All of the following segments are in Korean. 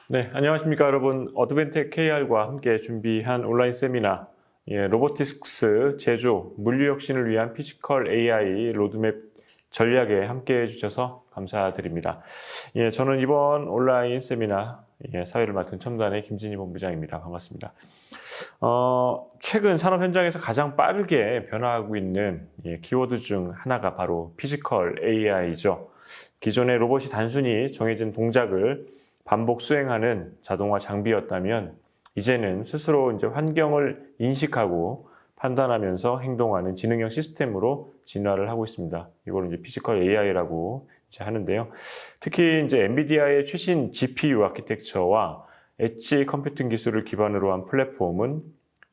네, 안녕하십니까 여러분. 어드벤텍 KR과 함께 준비한 온라인 세미나 로보틱스 제조, 물류 혁신을 위한 피지컬 AI 로드맵 전략에 함께 해주셔서 감사드립니다. 저는 이번 온라인 세미나 사회를 맡은 첨단의 김진희 본부장입니다. 반갑습니다. 최근 산업 현장에서 가장 빠르게 변화하고 있는 키워드 중 하나가 바로 피지컬 AI죠. 기존의 로봇이 단순히 정해진 동작을 반복 수행하는 자동화 장비였다면 이제는 스스로 환경을 인식하고 판단하면서 행동하는 지능형 시스템으로 진화를 하고 있습니다. 이걸 피지컬 AI라고 하는데요. 특히 엔비디아의 최신 GPU 아키텍처와 엣지 컴퓨팅 기술을 기반으로 한 플랫폼은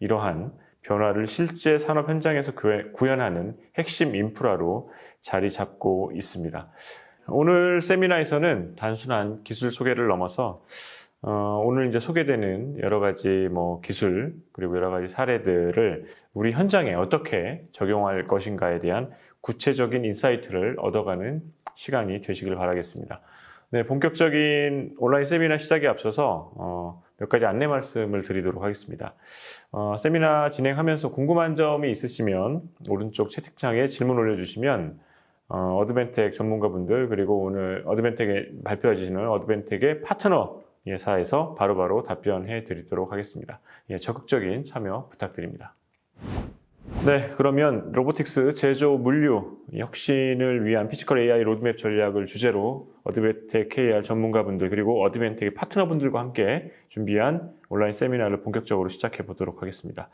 이러한 변화를 실제 산업 현장에서 구현하는 핵심 인프라로 자리 잡고 있습니다. 오늘 세미나에서는 단순한 기술 소개를 넘어서 오늘 소개되는 여러 가지 기술 그리고 여러 가지 사례들을 우리 현장에 어떻게 적용할 것인가에 대한 구체적인 인사이트를 얻어가는 시간이 되시길 바라겠습니다. 네, 본격적인 온라인 세미나 시작에 앞서서 몇 가지 안내 말씀을 드리도록 하겠습니다. 세미나 진행하면서 궁금한 점이 있으시면 오른쪽 채팅창에 질문 올려주시면 어드벤텍 전문가분들 그리고 오늘 어드벤텍에 발표해 주시는 어드벤텍의 파트너 사에서 바로바로 답변해 드리도록 하겠습니다. 적극적인 참여 부탁드립니다. 네, 그러면 로보틱스 제조 물류 혁신을 위한 피지컬 AI 로드맵 전략을 주제로 어드벤텍 KR 전문가분들 그리고 어드벤텍의 파트너분들과 함께 준비한 온라인 세미나를 본격적으로 시작해 보도록 하겠습니다.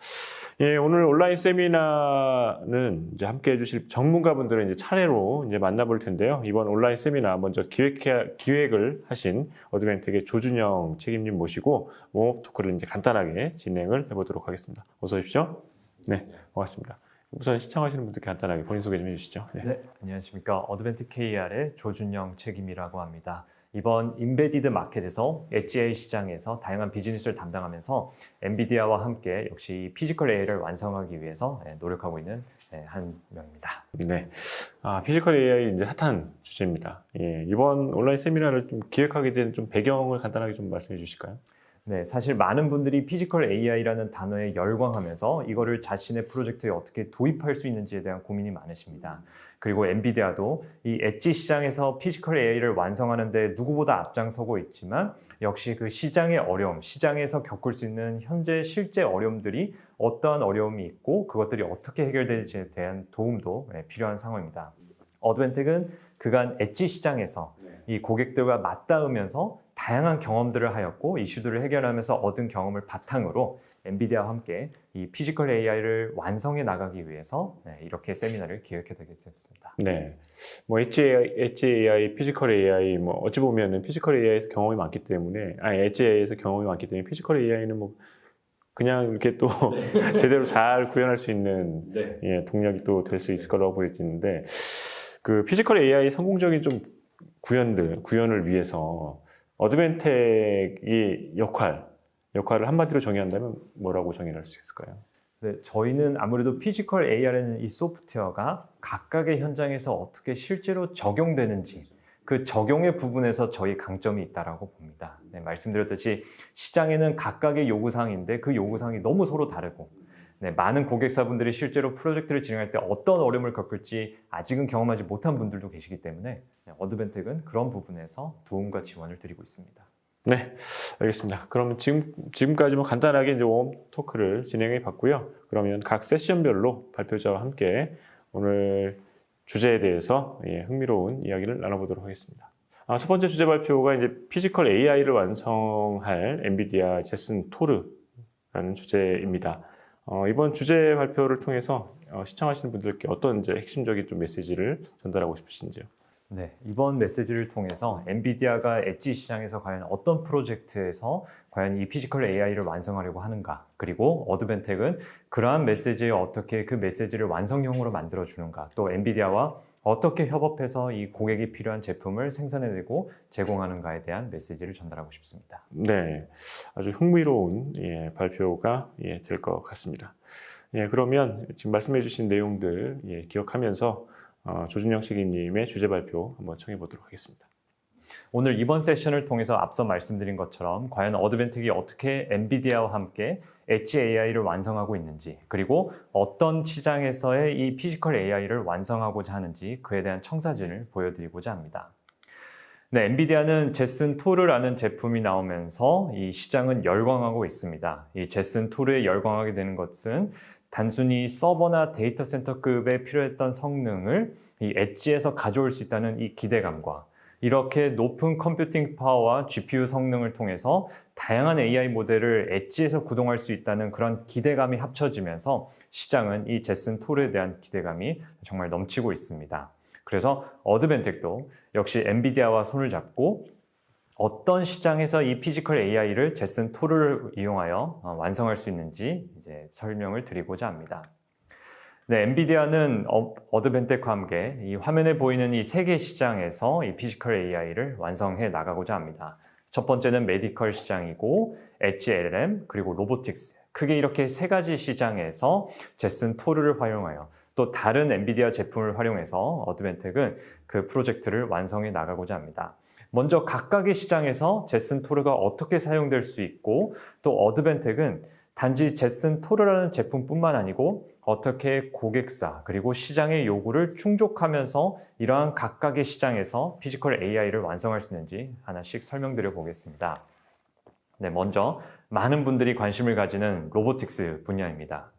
오늘 온라인 세미나는 함께 해주실 전문가분들은 차례로 만나볼 텐데요. 이번 온라인 세미나 먼저 기획을 하신 어드벤텍의 조준영 책임님 모시고 웜업 토크를 간단하게 진행을 해보도록 하겠습니다. 어서 오십시오. 네, 반갑습니다. 우선 시청하시는 분들 간단하게 본인 소개 좀 해주시죠. 네, 안녕하십니까. 어드벤텍 KR의 조준영 책임이라고 합니다. 이번 임베디드 마켓에서 엣지 AI 시장에서 다양한 비즈니스를 담당하면서 엔비디아와 함께 역시 피지컬 AI를 완성하기 위해서 노력하고 있는 한 명입니다. 네, 피지컬 AI 핫한 주제입니다. 이번 온라인 세미나를 좀 기획하게 된 배경을 간단하게 좀 말씀해 주실까요? 네, 사실 많은 분들이 피지컬 AI라는 단어에 열광하면서 이거를 자신의 프로젝트에 어떻게 도입할 수 있는지에 대한 고민이 많으십니다. 그리고 엔비디아도 이 엣지 시장에서 피지컬 AI를 완성하는 데 누구보다 앞장서고 있지만 역시 그 시장의 어려움, 시장에서 겪을 수 있는 현재 실제 어려움들이 어떠한 어려움이 있고 그것들이 어떻게 해결될지에 대한 도움도 필요한 상황입니다. 어드벤텍은 그간 엣지 시장에서 이 고객들과 맞닿으면서 다양한 경험들을 하였고 이슈들을 해결하면서 얻은 경험을 바탕으로 엔비디아와 함께 이 피지컬 AI를 완성해 나가기 위해서 이렇게 세미나를 기획하게 됐습니다. 네, 엣지 AI, 피지컬 AI, 어찌 보면은 피지컬 AI에서 경험이 많기 때문에, 엣지 AI에서 경험이 많기 때문에 피지컬 AI는 그냥 이렇게 또 제대로 잘 구현할 수 있는 동력이 또 될 수 있을 거라고 보여지는데, 그 피지컬 AI 성공적인 구현을 위해서 어드벤텍이 역할을 한마디로 정의한다면 뭐라고 정의할 수 있을까요? 네, 저희는 아무래도 피지컬 AI라는 이 소프트웨어가 각각의 현장에서 어떻게 실제로 적용되는지 그 적용의 부분에서 저희 강점이 있다고 봅니다. 네, 말씀드렸듯이 시장에는 각각의 요구사항인데 그 요구사항이 너무 서로 다르고 많은 고객사분들이 실제로 프로젝트를 진행할 때 어떤 어려움을 겪을지 아직은 경험하지 못한 분들도 계시기 때문에 어드벤텍은 그런 부분에서 도움과 지원을 드리고 있습니다. 네, 알겠습니다. 그럼 지금까지 간단하게 웜 토크를 진행해 봤고요. 그러면 각 세션별로 발표자와 함께 오늘 주제에 대해서 흥미로운 이야기를 나눠보도록 하겠습니다. 첫 번째 주제 발표가 피지컬 AI를 완성할 엔비디아 제슨 토르라는 주제입니다. 이번 주제 발표를 통해서 시청하시는 분들께 어떤 핵심적인 메시지를 전달하고 싶으신지요? 네, 이번 메시지를 통해서 엔비디아가 엣지 시장에서 과연 어떤 프로젝트에서 과연 이 피지컬 AI를 완성하려고 하는가, 그리고 어드벤텍은 그러한 메시지에 어떻게 그 메시지를 완성형으로 만들어주는가, 또 엔비디아와 어떻게 협업해서 이 고객이 필요한 제품을 생산해내고 제공하는가에 대한 메시지를 전달하고 싶습니다. 네, 아주 흥미로운 발표가 될 것 같습니다. 그러면 지금 말씀해 주신 내용들 기억하면서 조준영 책임님의 주제 발표 한번 청해 보도록 하겠습니다. 오늘 이번 세션을 통해서 앞서 말씀드린 것처럼 과연 어드벤텍이 어떻게 엔비디아와 함께 엣지 AI를 완성하고 있는지, 그리고 어떤 시장에서의 이 피지컬 AI를 완성하고자 하는지 그에 대한 청사진을 보여드리고자 합니다. 네, 엔비디아는 제슨 토르라는 제품이 나오면서 이 시장은 열광하고 있습니다. 이 제슨 토르에 열광하게 되는 것은 단순히 서버나 데이터 센터급에 필요했던 성능을 이 엣지에서 가져올 수 있다는 이 기대감과 이렇게 높은 컴퓨팅 파워와 GPU 성능을 통해서 다양한 AI 모델을 엣지에서 구동할 수 있다는 그런 기대감이 합쳐지면서 시장은 이 제슨 토르에 대한 기대감이 정말 넘치고 있습니다. 그래서 어드벤텍도 역시 엔비디아와 손을 잡고 어떤 시장에서 이 피지컬 AI를 제슨 토르를 이용하여 완성할 수 있는지 이제 설명을 드리고자 합니다. 네, 엔비디아는 어드벤텍과 함께 이 화면에 보이는 이 세 개 시장에서 이 피지컬 AI를 완성해 나가고자 합니다. 첫 번째는 메디컬 시장이고, 엣지 LLM, 그리고 로보틱스. 크게 이렇게 세 가지 시장에서 제슨 토르를 활용하여 또 다른 엔비디아 제품을 활용해서 어드벤텍은 그 프로젝트를 완성해 나가고자 합니다. 먼저 각각의 시장에서 제슨 토르가 어떻게 사용될 수 있고, 또 어드벤텍은 단지 제슨 토르라는 제품뿐만 아니고 어떻게 고객사 그리고 시장의 요구를 충족하면서 이러한 각각의 시장에서 피지컬 AI를 완성할 수 있는지 하나씩 설명드려 보겠습니다. 네, 먼저 많은 분들이 관심을 가지는 로보틱스 분야입니다.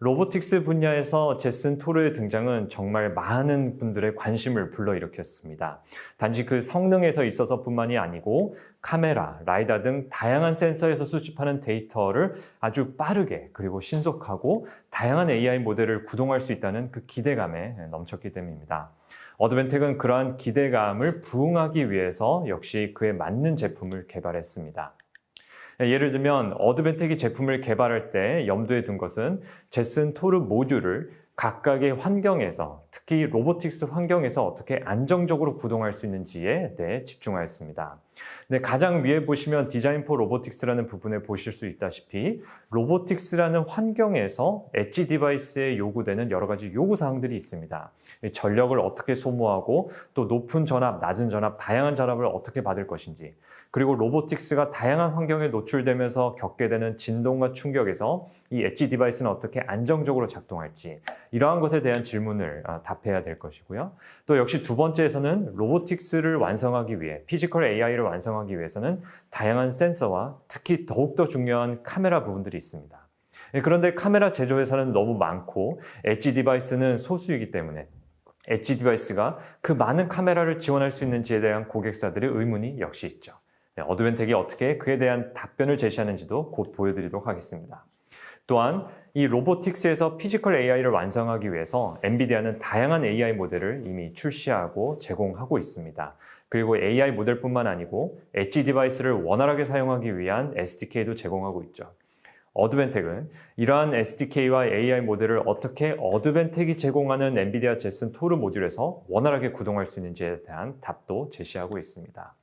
로보틱스 분야에서 제슨 토르의 등장은 정말 많은 분들의 관심을 불러일으켰습니다. 단지 그 성능에서 있어서뿐만이 아니고 카메라, 라이다 등 다양한 센서에서 수집하는 데이터를 아주 빠르게 그리고 신속하고 다양한 AI 모델을 구동할 수 있다는 그 기대감에 넘쳤기 때문입니다. 어드벤텍은 그러한 기대감을 부응하기 위해서 역시 그에 맞는 제품을 개발했습니다. 예를 들면 어드벤텍이 제품을 개발할 때 염두에 둔 것은 제슨 토르 모듈을 각각의 환경에서, 특히 로보틱스 환경에서 어떻게 안정적으로 구동할 수 있는지에 대해 집중하였습니다. 네, 가장 위에 보시면 디자인 포 로보틱스라는 부분에 보실 수 있다시피 로보틱스라는 환경에서 엣지 디바이스에 요구되는 여러 가지 요구사항들이 있습니다. 전력을 어떻게 소모하고 또 높은 전압, 낮은 전압, 다양한 전압을 어떻게 받을 것인지, 그리고 로보틱스가 다양한 환경에 노출되면서 겪게 되는 진동과 충격에서 이 엣지 디바이스는 어떻게 안정적으로 작동할지, 이러한 것에 대한 질문을 답해야 될 것이고요. 또 역시 두 번째에서는 로보틱스를 완성하기 위해, 피지컬 AI를 완성하기 위해서는 다양한 센서와 특히 더욱더 중요한 카메라 부분들이 있습니다. 그런데 카메라 제조회사는 너무 많고 엣지 디바이스는 소수이기 때문에 엣지 디바이스가 그 많은 카메라를 지원할 수 있는지에 대한 고객사들의 의문이 역시 있죠. 어드벤텍이 어떻게 그에 대한 답변을 제시하는지도 곧 보여드리도록 하겠습니다. 또한 이 로보틱스에서 피지컬 AI를 완성하기 위해서 엔비디아는 다양한 AI 모델을 이미 출시하고 제공하고 있습니다. 그리고 AI 모델뿐만 아니고 엣지 디바이스를 원활하게 사용하기 위한 SDK도 제공하고 있죠. 어드벤텍은 이러한 SDK와 AI 모델을 어떻게 어드벤텍이 제공하는 엔비디아 제슨 토르 모듈에서 원활하게 구동할 수 있는지에 대한 답도 제시하고 있습니다.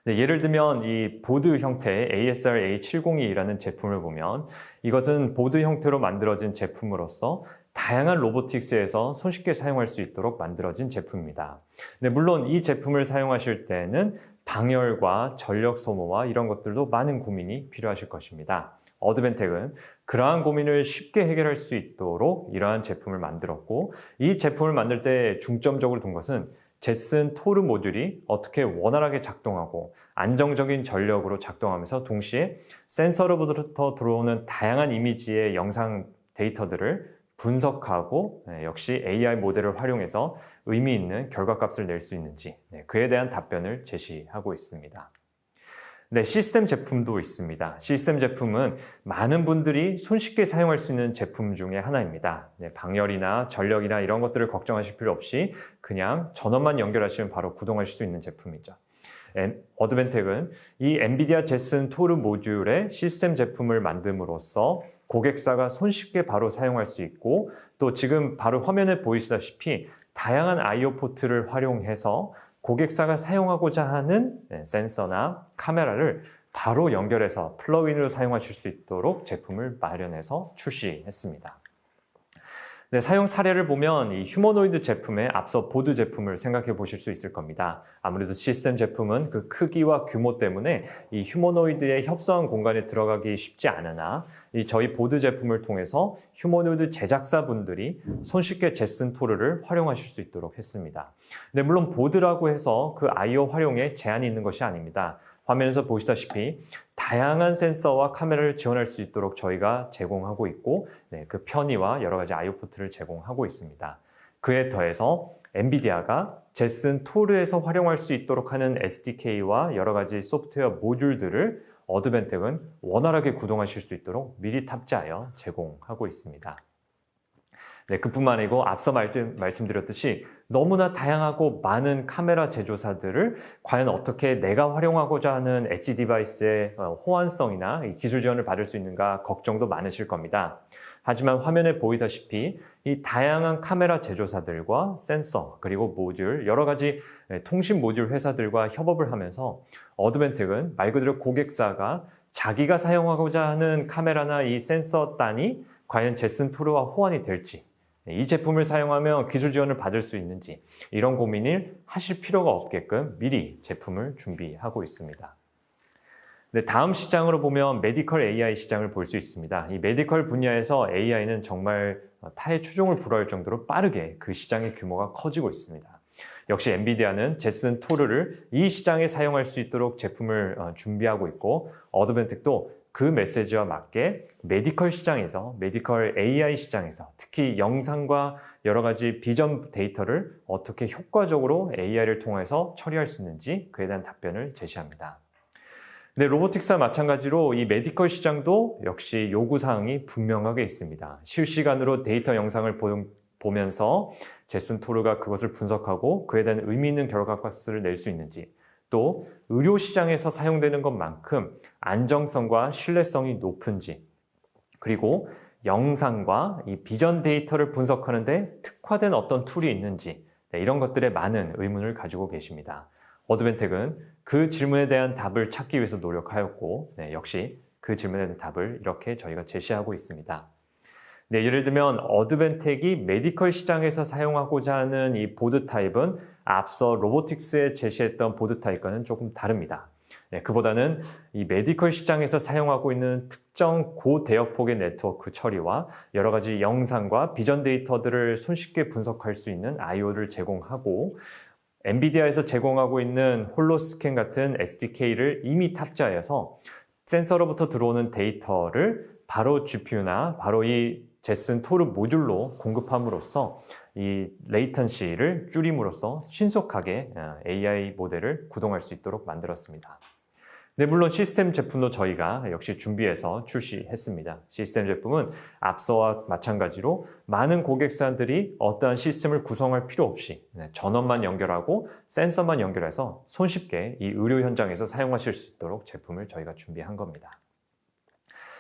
네, 예를 들면 이 보드 형태의 ASR A702라는 제품을 보면 이것은 보드 형태로 만들어진 제품으로서 다양한 로보틱스에서 손쉽게 사용할 수 있도록 만들어진 제품입니다. 네, 물론 이 제품을 사용하실 때는 방열과 전력 소모와 이런 것들도 많은 고민이 필요하실 것입니다. 어드벤텍은 그러한 고민을 쉽게 해결할 수 있도록 이러한 제품을 만들었고, 이 제품을 만들 때 중점적으로 둔 것은 제슨 토르 모듈이 어떻게 원활하게 작동하고 안정적인 전력으로 작동하면서 동시에 센서로부터 들어오는 다양한 이미지의 영상 데이터들을 분석하고 역시 AI 모델을 활용해서 의미 있는 결과값을 낼 수 있는지 그에 대한 답변을 제시하고 있습니다. 네, 시스템 제품도 있습니다. 시스템 제품은 많은 분들이 손쉽게 사용할 수 있는 제품 중에 하나입니다. 네, 방열이나 전력이나 이런 것들을 걱정하실 필요 없이 그냥 전원만 연결하시면 바로 구동하실 수 있는 제품이죠. 어드벤텍은 이 엔비디아 제슨 토르 모듈의 시스템 제품을 만듦으로써 고객사가 손쉽게 바로 사용할 수 있고, 또 지금 바로 화면에 보이시다시피 다양한 I/O 포트를 활용해서 고객사가 사용하고자 하는 센서나 카메라를 바로 연결해서 플러그인으로 사용하실 수 있도록 제품을 마련해서 출시했습니다. 네, 사용 사례를 보면 이 휴머노이드 제품에 앞서 보드 제품을 생각해 보실 수 있을 겁니다. 아무래도 시스템 제품은 그 크기와 규모 때문에 이 휴머노이드의 협소한 공간에 들어가기 쉽지 않으나 이 저희 보드 제품을 통해서 휴머노이드 제작사분들이 손쉽게 제슨 토르를 활용하실 수 있도록 했습니다. 네, 물론 보드라고 해서 그 I/O 활용에 제한이 있는 것이 아닙니다. 화면에서 보시다시피 다양한 센서와 카메라를 지원할 수 있도록 저희가 제공하고 있고 그 편의와 여러 가지 I/O 포트를 제공하고 있습니다. 그에 더해서 엔비디아가 제슨 토르에서 활용할 수 있도록 하는 SDK와 여러 가지 소프트웨어 모듈들을 어드벤텍은 원활하게 구동하실 수 있도록 미리 탑재하여 제공하고 있습니다. 네, 그뿐만 아니고 앞서 말씀드렸듯이 너무나 다양하고 많은 카메라 제조사들을 과연 어떻게 내가 활용하고자 하는 엣지 디바이스의 호환성이나 기술 지원을 받을 수 있는가 걱정도 많으실 겁니다. 하지만 화면에 보이다시피 이 다양한 카메라 제조사들과 센서 그리고 모듈 여러 가지 통신 모듈 회사들과 협업을 하면서 어드벤텍은 말 그대로 고객사가 자기가 사용하고자 하는 카메라나 이 센서 단이 과연 제슨 토르와 호환이 될지 이 제품을 사용하면 기술 지원을 받을 수 있는지 이런 고민을 하실 필요가 없게끔 미리 제품을 준비하고 있습니다. 네, 다음 시장으로 보면 메디컬 AI 시장을 볼 수 있습니다. 이 메디컬 분야에서 AI는 정말 타의 추종을 불허할 정도로 빠르게 그 시장의 규모가 커지고 있습니다. 역시 엔비디아는 제슨 토르를 이 시장에 사용할 수 있도록 제품을 준비하고 있고 어드벤텍도 그 메시지와 맞게 메디컬 시장에서, 메디컬 AI 시장에서 특히 영상과 여러 가지 비전 데이터를 어떻게 효과적으로 AI를 통해서 처리할 수 있는지 그에 대한 답변을 제시합니다. 네, 로보틱스와 마찬가지로 이 메디컬 시장도 역시 요구사항이 분명하게 있습니다. 실시간으로 데이터 영상을 보면서 제슨 토르가 그것을 분석하고 그에 대한 의미 있는 결과값을 낼 수 있는지 또 의료 시장에서 사용되는 것만큼 안정성과 신뢰성이 높은지 그리고 영상과 이 비전 데이터를 분석하는데 특화된 어떤 툴이 있는지 이런 것들에 많은 의문을 가지고 계십니다. 어드벤텍은 그 질문에 대한 답을 찾기 위해서 노력하였고 역시 그 질문에 대한 답을 이렇게 저희가 제시하고 있습니다. 네, 예를 들면 어드벤텍이 메디컬 시장에서 사용하고자 하는 이 보드 타입은 앞서 로보틱스에 제시했던 보드 타입과는 조금 다릅니다. 네, 그보다는 이 메디컬 시장에서 사용하고 있는 특정 고대역폭의 네트워크 처리와 여러 가지 영상과 비전 데이터들을 손쉽게 분석할 수 있는 I/O를 제공하고 엔비디아에서 제공하고 있는 홀로스캔 같은 SDK를 이미 탑재하여서 센서로부터 들어오는 데이터를 바로 GPU나 바로 이 제슨 토르 모듈로 공급함으로써 이 레이턴시를 줄임으로써 신속하게 AI 모델을 구동할 수 있도록 만들었습니다. 네, 물론 시스템 제품도 저희가 역시 준비해서 출시했습니다. 시스템 제품은 앞서와 마찬가지로 많은 고객사들이 어떠한 시스템을 구성할 필요 없이 전원만 연결하고 센서만 연결해서 손쉽게 이 의료 현장에서 사용하실 수 있도록 제품을 저희가 준비한 겁니다.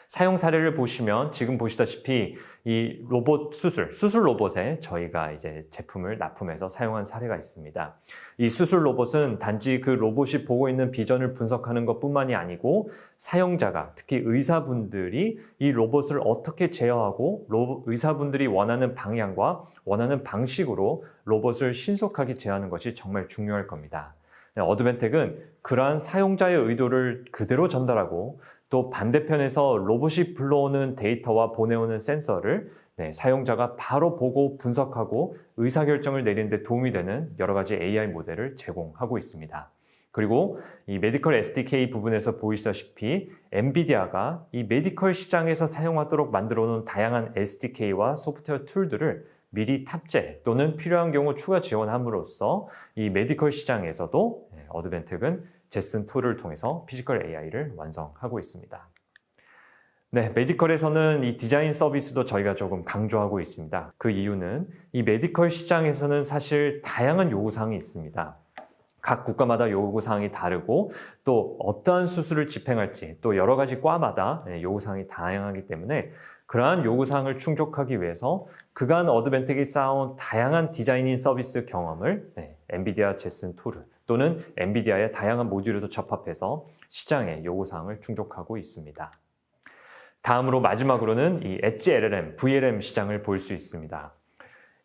사용 사례를 보시면 지금 보시다시피 이 로봇 수술 로봇에 저희가 이제 제품을 납품해서 사용한 사례가 있습니다. 이 수술 로봇은 단지 그 로봇이 보고 있는 비전을 분석하는 것뿐만이 아니고 사용자가 특히 의사분들이 이 로봇을 어떻게 제어하고 의사분들이 원하는 방향과 원하는 방식으로 로봇을 신속하게 제어하는 것이 정말 중요할 겁니다. 어드벤텍은 그러한 사용자의 의도를 그대로 전달하고 또 반대편에서 로봇이 불러오는 데이터와 보내오는 센서를 사용자가 바로 보고 분석하고 의사결정을 내리는 데 도움이 되는 여러 가지 AI 모델을 제공하고 있습니다. 그리고 이 메디컬 SDK 부분에서 보이시다시피 엔비디아가 이 메디컬 시장에서 사용하도록 만들어 놓은 다양한 SDK와 소프트웨어 툴들을 미리 탑재 또는 필요한 경우 추가 지원함으로써 이 메디컬 시장에서도 어드벤텍은 제슨 토르를 통해서 피지컬 AI를 완성하고 있습니다. 네, 메디컬에서는 이 디자인 서비스도 저희가 조금 강조하고 있습니다. 그 이유는 이 메디컬 시장에서는 사실 다양한 요구사항이 있습니다. 각 국가마다 요구사항이 다르고 또 어떠한 수술을 집행할지 또 여러 가지 과마다 요구사항이 다양하기 때문에 그러한 요구사항을 충족하기 위해서 그간 어드벤텍이 쌓아온 다양한 디자인인 서비스 경험을 엔비디아 제슨 토르 또는 엔비디아의 다양한 모듈에도 접합해서 시장의 요구사항을 충족하고 있습니다. 다음으로 마지막으로는 이 엣지 LLM, VLM 시장을 볼 수 있습니다.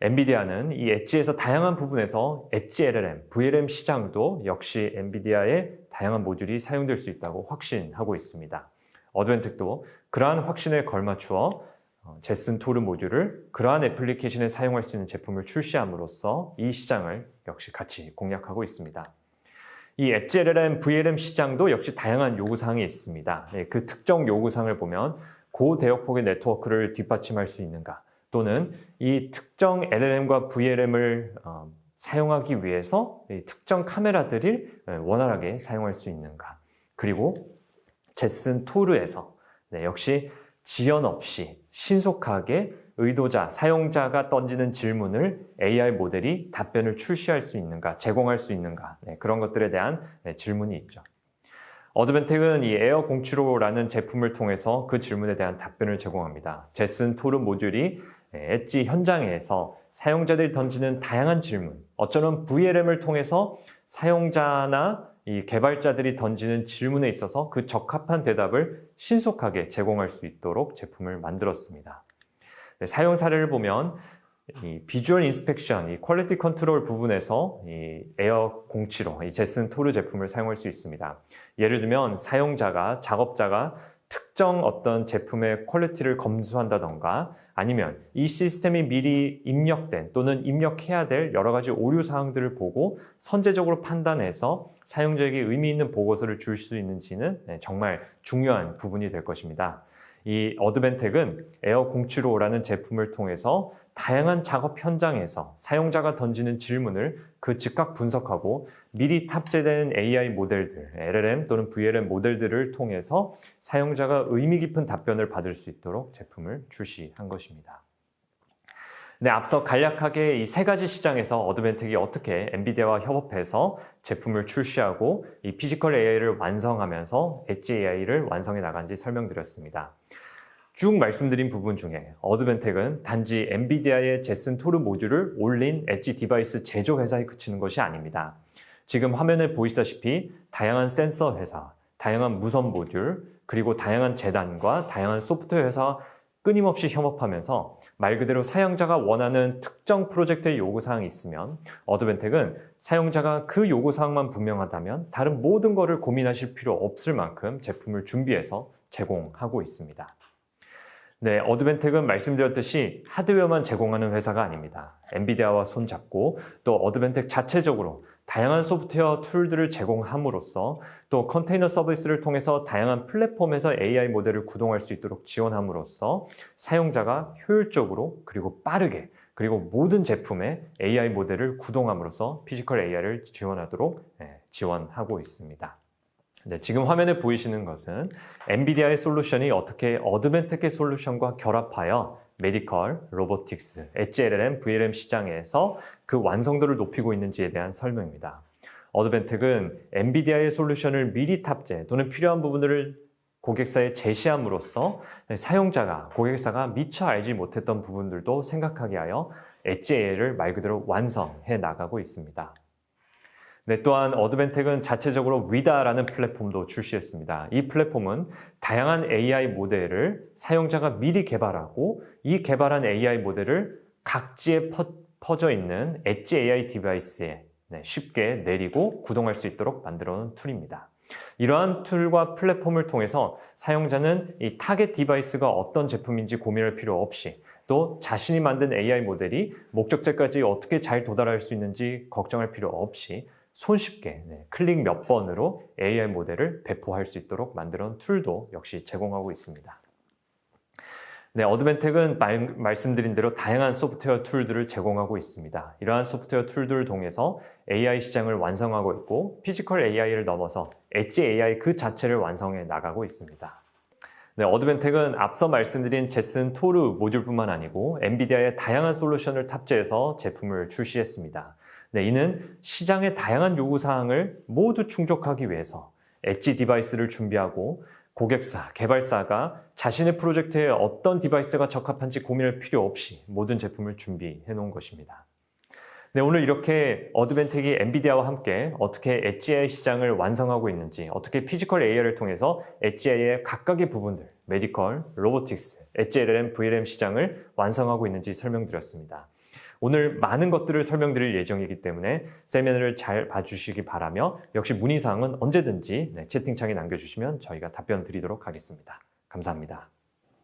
엔비디아는 이 엣지에서 다양한 부분에서 엣지 LLM, VLM 시장도 역시 엔비디아의 다양한 모듈이 사용될 수 있다고 확신하고 있습니다. 어드벤텍도 그러한 확신에 걸맞추어 제슨 토르 모듈을 그러한 애플리케이션에 사용할 수 있는 제품을 출시함으로써 이 시장을 역시 같이 공략하고 있습니다. 이 엣지 LLM, VLM 시장도 역시 다양한 요구사항이 있습니다. 그 특정 요구사항을 보면 고대역폭의 네트워크를 뒷받침할 수 있는가, 또는 이 특정 LLM과 VLM을 사용하기 위해서 이 특정 카메라들을 원활하게 사용할 수 있는가, 그리고 제슨 토르에서 역시 지연 없이 신속하게 의도자, 사용자가 던지는 질문을 AI 모델이 답변을 출시할 수 있는가, 제공할 수 있는가, 그런 것들에 대한 질문이 있죠. 어드벤텍은 이 에어 075라는 제품을 통해서 그 질문에 대한 답변을 제공합니다. 제슨 토르 모듈이 엣지 현장에서 사용자들이 던지는 다양한 질문, 어쩌면 VLM을 통해서 사용자나 이 개발자들이 던지는 질문에 있어서 그 적합한 대답을 신속하게 제공할 수 있도록 제품을 만들었습니다. 사용 사례를 보면 이 비주얼 인스펙션, 이 퀄리티 컨트롤 부분에서 이 에어 075, 이 제슨 토르 제품을 사용할 수 있습니다. 예를 들면 사용자가, 작업자가 특정 어떤 제품의 퀄리티를 검수한다던가, 아니면 이 시스템이 미리 입력된 또는 입력해야 될 여러 가지 오류 사항들을 보고 선제적으로 판단해서 사용자에게 의미 있는 보고서를 줄 수 있는지는 정말 중요한 부분이 될 것입니다. 이 어드벤텍은 에어 075라는 제품을 통해서 다양한 작업 현장에서 사용자가 던지는 질문을 그 즉각 분석하고 미리 탑재된 AI 모델들, LLM 또는 VLM 모델들을 통해서 사용자가 의미 깊은 답변을 받을 수 있도록 제품을 출시한 것입니다. 네, 앞서 간략하게 이 세 가지 시장에서 어드벤텍이 어떻게 엔비디아와 협업해서 제품을 출시하고 이 피지컬 AI를 완성하면서 엣지 AI를 완성해 나간지 설명드렸습니다. 쭉 말씀드린 부분 중에 어드벤텍은 단지 엔비디아의 제슨 토르 모듈을 올린 엣지 디바이스 제조 회사에 그치는 것이 아닙니다. 지금 화면에 보이시다시피 다양한 센서 회사, 다양한 무선 모듈, 그리고 다양한 재단과 다양한 소프트웨어 회사와 끊임없이 협업하면서 말 그대로 사용자가 원하는 특정 프로젝트의 요구사항이 있으면 어드벤텍은 사용자가 그 요구사항만 분명하다면 다른 모든 것을 고민하실 필요 없을 만큼 제품을 준비해서 제공하고 있습니다. 네, 어드벤텍은 말씀드렸듯이 하드웨어만 제공하는 회사가 아닙니다. 엔비디아와 손잡고 또 어드벤텍 자체적으로 다양한 소프트웨어 툴들을 제공함으로써 또 컨테이너 서비스를 통해서 다양한 플랫폼에서 AI 모델을 구동할 수 있도록 지원함으로써 사용자가 효율적으로 그리고 빠르게 그리고 모든 제품에 AI 모델을 구동함으로써 피지컬 AI를 지원하도록 지원하고 있습니다. 네, 지금 화면에 보이시는 것은 엔비디아의 솔루션이 어떻게 어드벤텍의 솔루션과 결합하여 메디컬, 로보틱스, 엣지 LLM, VLM 시장에서 그 완성도를 높이고 있는지에 대한 설명입니다. 어드벤텍은 엔비디아의 솔루션을 미리 탑재 또는 필요한 부분들을 고객사에 제시함으로써 사용자가, 고객사가 미처 알지 못했던 부분들도 생각하게 하여 엣지 AI를 말 그대로 완성해 나가고 있습니다. 네, 또한 어드벤텍은 자체적으로 위다라는 플랫폼도 출시했습니다. 이 플랫폼은 다양한 AI 모델을 사용자가 미리 개발하고 이 개발한 AI 모델을 각지에 퍼져 있는 엣지 AI 디바이스에 쉽게 내리고 구동할 수 있도록 만들어 놓은 툴입니다. 이러한 툴과 플랫폼을 통해서 사용자는 이 타겟 디바이스가 어떤 제품인지 고민할 필요 없이 또 자신이 만든 AI 모델이 목적지까지 어떻게 잘 도달할 수 있는지 걱정할 필요 없이 손쉽게 클릭 몇 번으로 AI 모델을 배포할 수 있도록 만들어 놓은 툴도 역시 제공하고 있습니다. 네, 어드벤텍은 말씀드린 대로 다양한 소프트웨어 툴들을 제공하고 있습니다. 이러한 소프트웨어 툴들을 통해서 AI 시장을 완성하고 있고 피지컬 AI를 넘어서 엣지 AI 그 자체를 완성해 나가고 있습니다. 네, 어드벤텍은 앞서 말씀드린 제슨 토르 모듈뿐만 아니고 엔비디아의 다양한 솔루션을 탑재해서 제품을 출시했습니다. 네, 이는 시장의 다양한 요구사항을 모두 충족하기 위해서 엣지 디바이스를 준비하고 고객사, 개발사가 자신의 프로젝트에 어떤 디바이스가 적합한지 고민할 필요 없이 모든 제품을 준비해 놓은 것입니다. 네, 오늘 이렇게 어드벤텍이 엔비디아와 함께 어떻게 엣지 AI 시장을 완성하고 있는지, 어떻게 피지컬 AI를 통해서 엣지 AI의 각각의 부분들, 메디컬, 로보틱스, 엣지 LLM, VLM 시장을 완성하고 있는지 설명드렸습니다. 오늘 많은 것들을 설명드릴 예정이기 때문에 세미나를 잘 봐주시기 바라며 역시 문의사항은 언제든지 채팅창에 남겨주시면 저희가 답변 드리도록 하겠습니다. 감사합니다.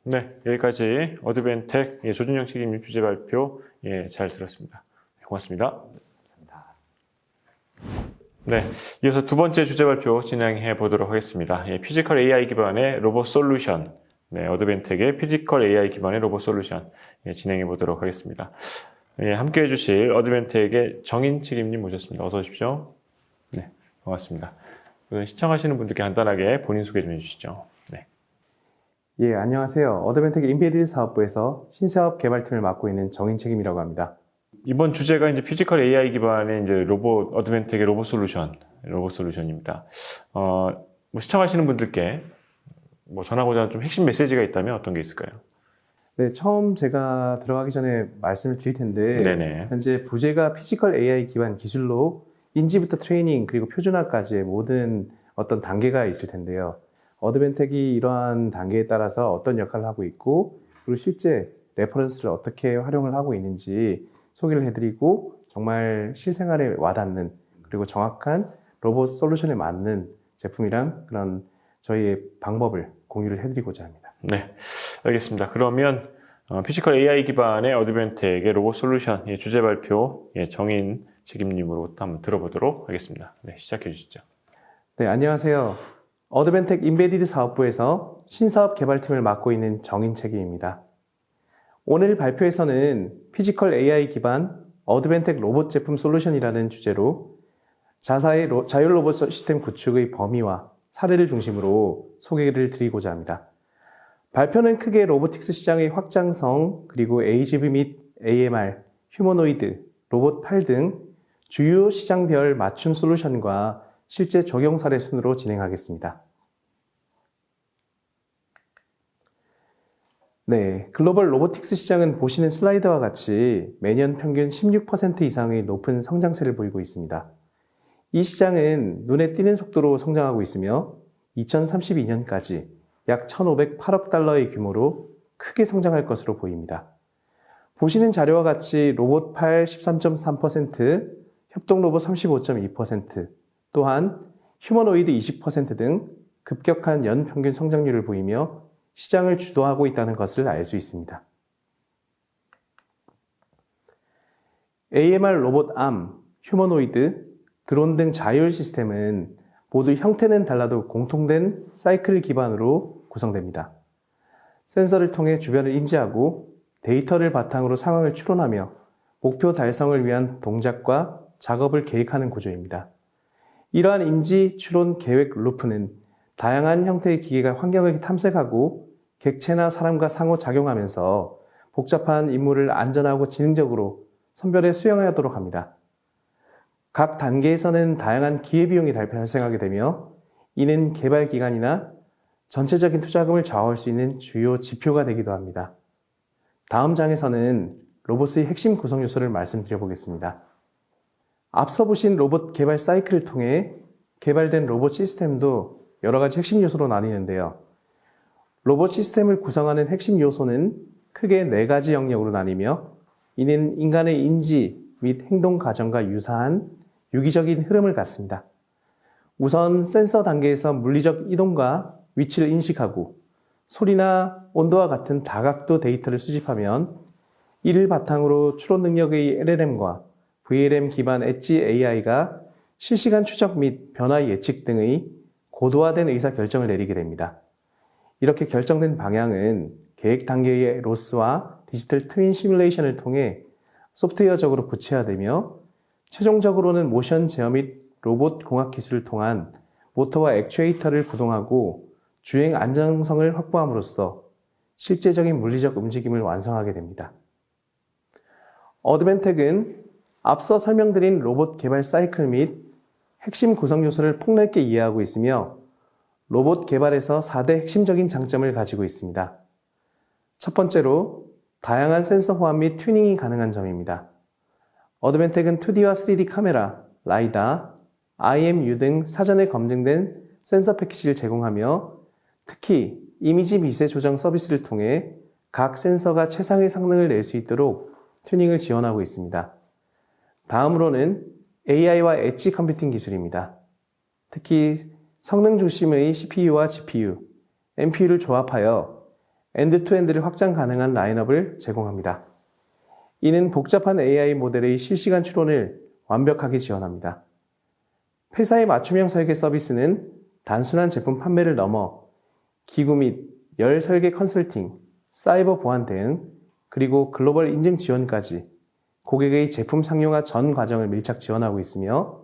네, 여기까지 어드벤텍 조준영 책임님 주제 발표 잘 들었습니다. 고맙습니다. 감사합니다. 네, 이어서 두 번째 주제 발표 진행해 보도록 하겠습니다. 피지컬 AI 기반의 로봇 솔루션, 어드벤텍의 피지컬 AI 기반의 로봇 솔루션 진행해 보도록 하겠습니다. 함께 해주실 어드벤텍의 정인 책임님 모셨습니다. 어서 오십시오. 네, 반갑습니다. 시청하시는 분들께 간단하게 본인 소개 좀 해주시죠. 네. 예, 안녕하세요. 어드벤텍 인베디드 사업부에서 신사업 개발팀을 맡고 있는 정인 책임이라고 합니다. 이번 주제가 이제 피지컬 AI 기반의 이제 어드벤텍의 로봇 솔루션입니다. 시청하시는 분들께 전하고자 하는 좀 핵심 메시지가 있다면 어떤 게 있을까요? 네, 처음 제가 들어가기 전에 말씀을 드릴 텐데, 네네. 현재 부제가 피지컬 AI 기반 기술로 인지부터 트레이닝 그리고 표준화까지의 모든 어떤 단계가 있을 텐데요. 어드벤텍이 이러한 단계에 따라서 어떤 역할을 하고 있고, 그리고 실제 레퍼런스를 어떻게 활용을 하고 있는지 소개를 해드리고, 정말 실생활에 와닿는 그리고 정확한 로봇 솔루션에 맞는 제품이랑 그런 저희의 방법을 공유를 해드리고자 합니다. 네, 알겠습니다. 그러면 피지컬 AI 기반의 어드벤텍의 로봇 솔루션 주제 발표 정인 책임님으로부터 한번 들어보도록 하겠습니다. 네, 시작해 주시죠. 네, 안녕하세요. 어드벤텍 인베디드 사업부에서 신사업 개발팀을 맡고 있는 정인 책임입니다. 오늘 발표에서는 피지컬 AI 기반 어드벤텍 로봇 제품 솔루션이라는 주제로 자사의 자율 로봇 시스템 구축의 범위와 사례를 중심으로 소개를 드리고자 합니다. 발표는 크게 로보틱스 시장의 확장성, 그리고 AGV 및 AMR, 휴머노이드, 로봇 8 등 주요 시장별 맞춤 솔루션과 실제 적용 사례 순으로 진행하겠습니다. 네, 글로벌 로보틱스 시장은 보시는 슬라이드와 같이 매년 평균 16% 이상의 높은 성장세를 보이고 있습니다. 이 시장은 눈에 띄는 속도로 성장하고 있으며 2032년까지 약 1,508억 달러의 규모로 크게 성장할 것으로 보입니다. 보시는 자료와 같이 로봇 8 13.3%, 협동 로봇 35.2%, 또한 휴머노이드 20% 등 급격한 연평균 성장률을 보이며 시장을 주도하고 있다는 것을 알 수 있습니다. AMR 로봇 암, 휴머노이드, 드론 등 자율 시스템은 모두 형태는 달라도 공통된 사이클 기반으로 구성됩니다. 센서를 통해 주변을 인지하고 데이터를 바탕으로 상황을 추론하며 목표 달성을 위한 동작과 작업을 계획하는 구조입니다. 이러한 인지, 추론, 계획 루프는 다양한 형태의 기계가 환경을 탐색하고 객체나 사람과 상호작용하면서 복잡한 임무를 안전하고 지능적으로 선별해 수행하도록 합니다. 각 단계에서는 다양한 기회비용이 발생하게 되며 이는 개발 기간이나 전체적인 투자금을 좌우할 수 있는 주요 지표가 되기도 합니다. 다음 장에서는 로봇의 핵심 구성 요소를 말씀드려 보겠습니다. 앞서 보신 로봇 개발 사이클을 통해 개발된 로봇 시스템도 여러 가지 핵심 요소로 나뉘는데요. 로봇 시스템을 구성하는 핵심 요소는 크게 4가지 영역으로 나뉘며 이는 인간의 인지 및 행동 과정과 유사한 유기적인 흐름을 갖습니다. 우선 센서 단계에서 물리적 이동과 위치를 인식하고 소리나 온도와 같은 다각도 데이터를 수집하면 이를 바탕으로 추론 능력의 LLM과 VLM 기반 엣지 AI가 실시간 추적 및 변화 예측 등의 고도화된 의사 결정을 내리게 됩니다. 이렇게 결정된 방향은 계획 단계의 로스와 디지털 트윈 시뮬레이션을 통해 소프트웨어적으로 구체화되며 최종적으로는 모션 제어 및 로봇 공학 기술을 통한 모터와 액추에이터를 구동하고 주행 안정성을 확보함으로써 실제적인 물리적 움직임을 완성하게 됩니다. 어드벤텍은 앞서 설명드린 로봇 개발 사이클 및 핵심 구성 요소를 폭넓게 이해하고 있으며 로봇 개발에서 4대 핵심적인 장점을 가지고 있습니다. 첫 번째로 다양한 센서 호환 및 튜닝이 가능한 점입니다. 어드벤텍은 2D와 3D 카메라, 라이다, IMU 등 사전에 검증된 센서 패키지를 제공하며 특히 이미지 미세 조정 서비스를 통해 각 센서가 최상의 성능을 낼 수 있도록 튜닝을 지원하고 있습니다. 다음으로는 AI와 엣지 컴퓨팅 기술입니다. 특히 성능 중심의 CPU와 GPU, NPU를 조합하여 엔드-투-엔드를 확장 가능한 라인업을 제공합니다. 이는 복잡한 AI 모델의 실시간 추론을 완벽하게 지원합니다. 회사의 맞춤형 설계 서비스는 단순한 제품 판매를 넘어 기구 및 열 설계 컨설팅, 사이버 보안 대응, 그리고 글로벌 인증 지원까지 고객의 제품 상용화 전 과정을 밀착 지원하고 있으며,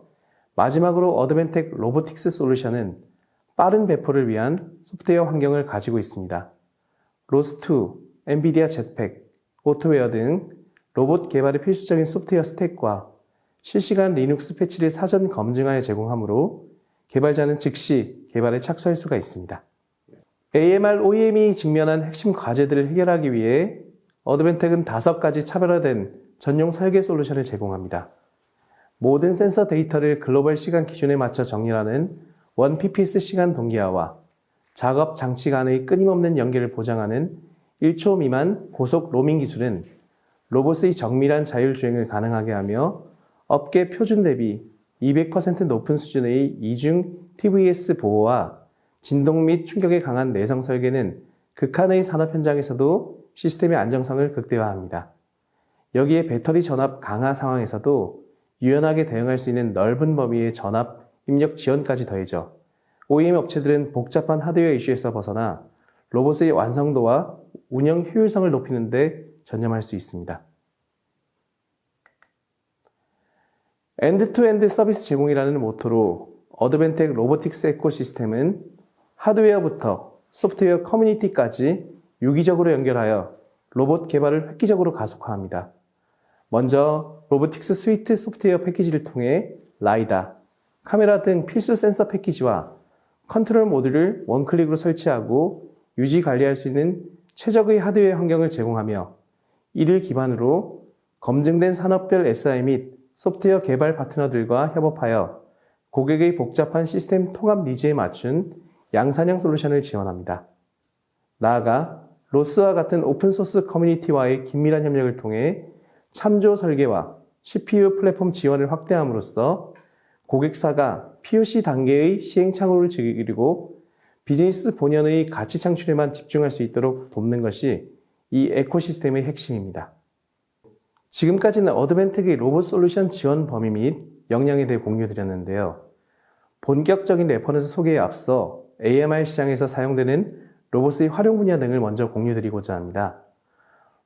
마지막으로 어드벤텍 로보틱스 솔루션은 빠른 배포를 위한 소프트웨어 환경을 가지고 있습니다. 로스2, 엔비디아 jetpack, 오토웨어 등 로봇 개발에 필수적인 소프트웨어 스택과 실시간 리눅스 패치를 사전 검증하여 제공하므로 개발자는 즉시 개발에 착수할 수가 있습니다. AMR OEM이 직면한 핵심 과제들을 해결하기 위해 어드벤텍은 5가지 차별화된 전용 설계 솔루션을 제공합니다. 모든 센서 데이터를 글로벌 시간 기준에 맞춰 정렬하는 1PPS 시간 동기화와 작업 장치 간의 끊임없는 연결을 보장하는 1초 미만 고속 로밍 기술은 로봇의 정밀한 자율주행을 가능하게 하며, 업계 표준 대비 200% 높은 수준의 이중 TVS 보호와 진동 및 충격에 강한 내성 설계는 극한의 산업 현장에서도 시스템의 안정성을 극대화합니다. 여기에 배터리 전압 강화 상황에서도 유연하게 대응할 수 있는 넓은 범위의 전압 입력 지원까지 더해져 OEM 업체들은 복잡한 하드웨어 이슈에서 벗어나 로봇의 완성도와 운영 효율성을 높이는 데 전념할 수 있습니다. 엔드-투-엔드 서비스 제공이라는 모토로 어드벤텍 로보틱스 에코시스템은 하드웨어부터 소프트웨어 커뮤니티까지 유기적으로 연결하여 로봇 개발을 획기적으로 가속화합니다. 먼저 로보틱스 스위트 소프트웨어 패키지를 통해 라이다, 카메라 등 필수 센서 패키지와 컨트롤 모듈을 원클릭으로 설치하고 유지 관리할 수 있는 최적의 하드웨어 환경을 제공하며, 이를 기반으로 검증된 산업별 SI 및 소프트웨어 개발 파트너들과 협업하여 고객의 복잡한 시스템 통합 니즈에 맞춘 양산형 솔루션을 지원합니다. 나아가 로스와 같은 오픈소스 커뮤니티와의 긴밀한 협력을 통해 참조 설계와 CPU 플랫폼 지원을 확대함으로써 고객사가 POC 단계의 시행착오를 줄이고 비즈니스 본연의 가치 창출에만 집중할 수 있도록 돕는 것이 이 에코시스템의 핵심입니다. 지금까지는 어드벤텍의 로봇 솔루션 지원 범위 및 역량에 대해 공유드렸는데요. 본격적인 레퍼런스 소개에 앞서 AMR 시장에서 사용되는 로봇의 활용 분야 등을 먼저 공유드리고자 합니다.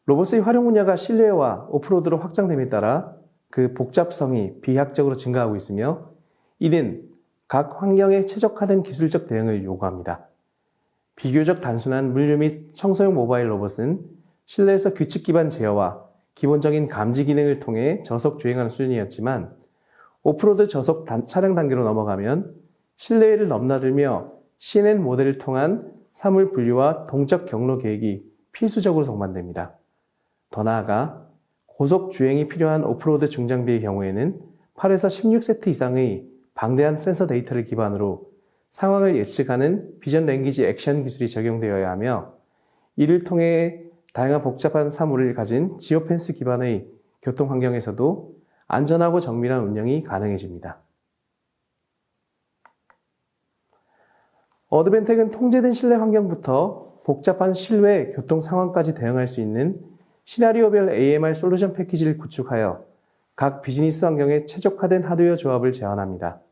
로봇의 활용 분야가 실내와 오프로드로 확장됨에 따라 그 복잡성이 비약적으로 증가하고 있으며, 이는 각 환경에 최적화된 기술적 대응을 요구합니다. 비교적 단순한 물류 및 청소용 모바일 로봇은 실내에서 규칙 기반 제어와 기본적인 감지 기능을 통해 저속 주행하는 수준이었지만, 오프로드 저속 차량 단계로 넘어가면 실내를 넘나들며 CNN 모델을 통한 사물 분류와 동적 경로 계획이 필수적으로 동반됩니다. 더 나아가 고속 주행이 필요한 오프로드 중장비의 경우에는 8에서 16세트 이상의 방대한 센서 데이터를 기반으로 상황을 예측하는 비전 랭귀지 액션 기술이 적용되어야 하며, 이를 통해 다양한 복잡한 사물을 가진 지오펜스 기반의 교통 환경에서도 안전하고 정밀한 운영이 가능해집니다. 어드벤텍은 통제된 실내 환경부터 복잡한 실외 교통 상황까지 대응할 수 있는 시나리오별 AMR 솔루션 패키지를 구축하여 각 비즈니스 환경에 최적화된 하드웨어 조합을 제안합니다.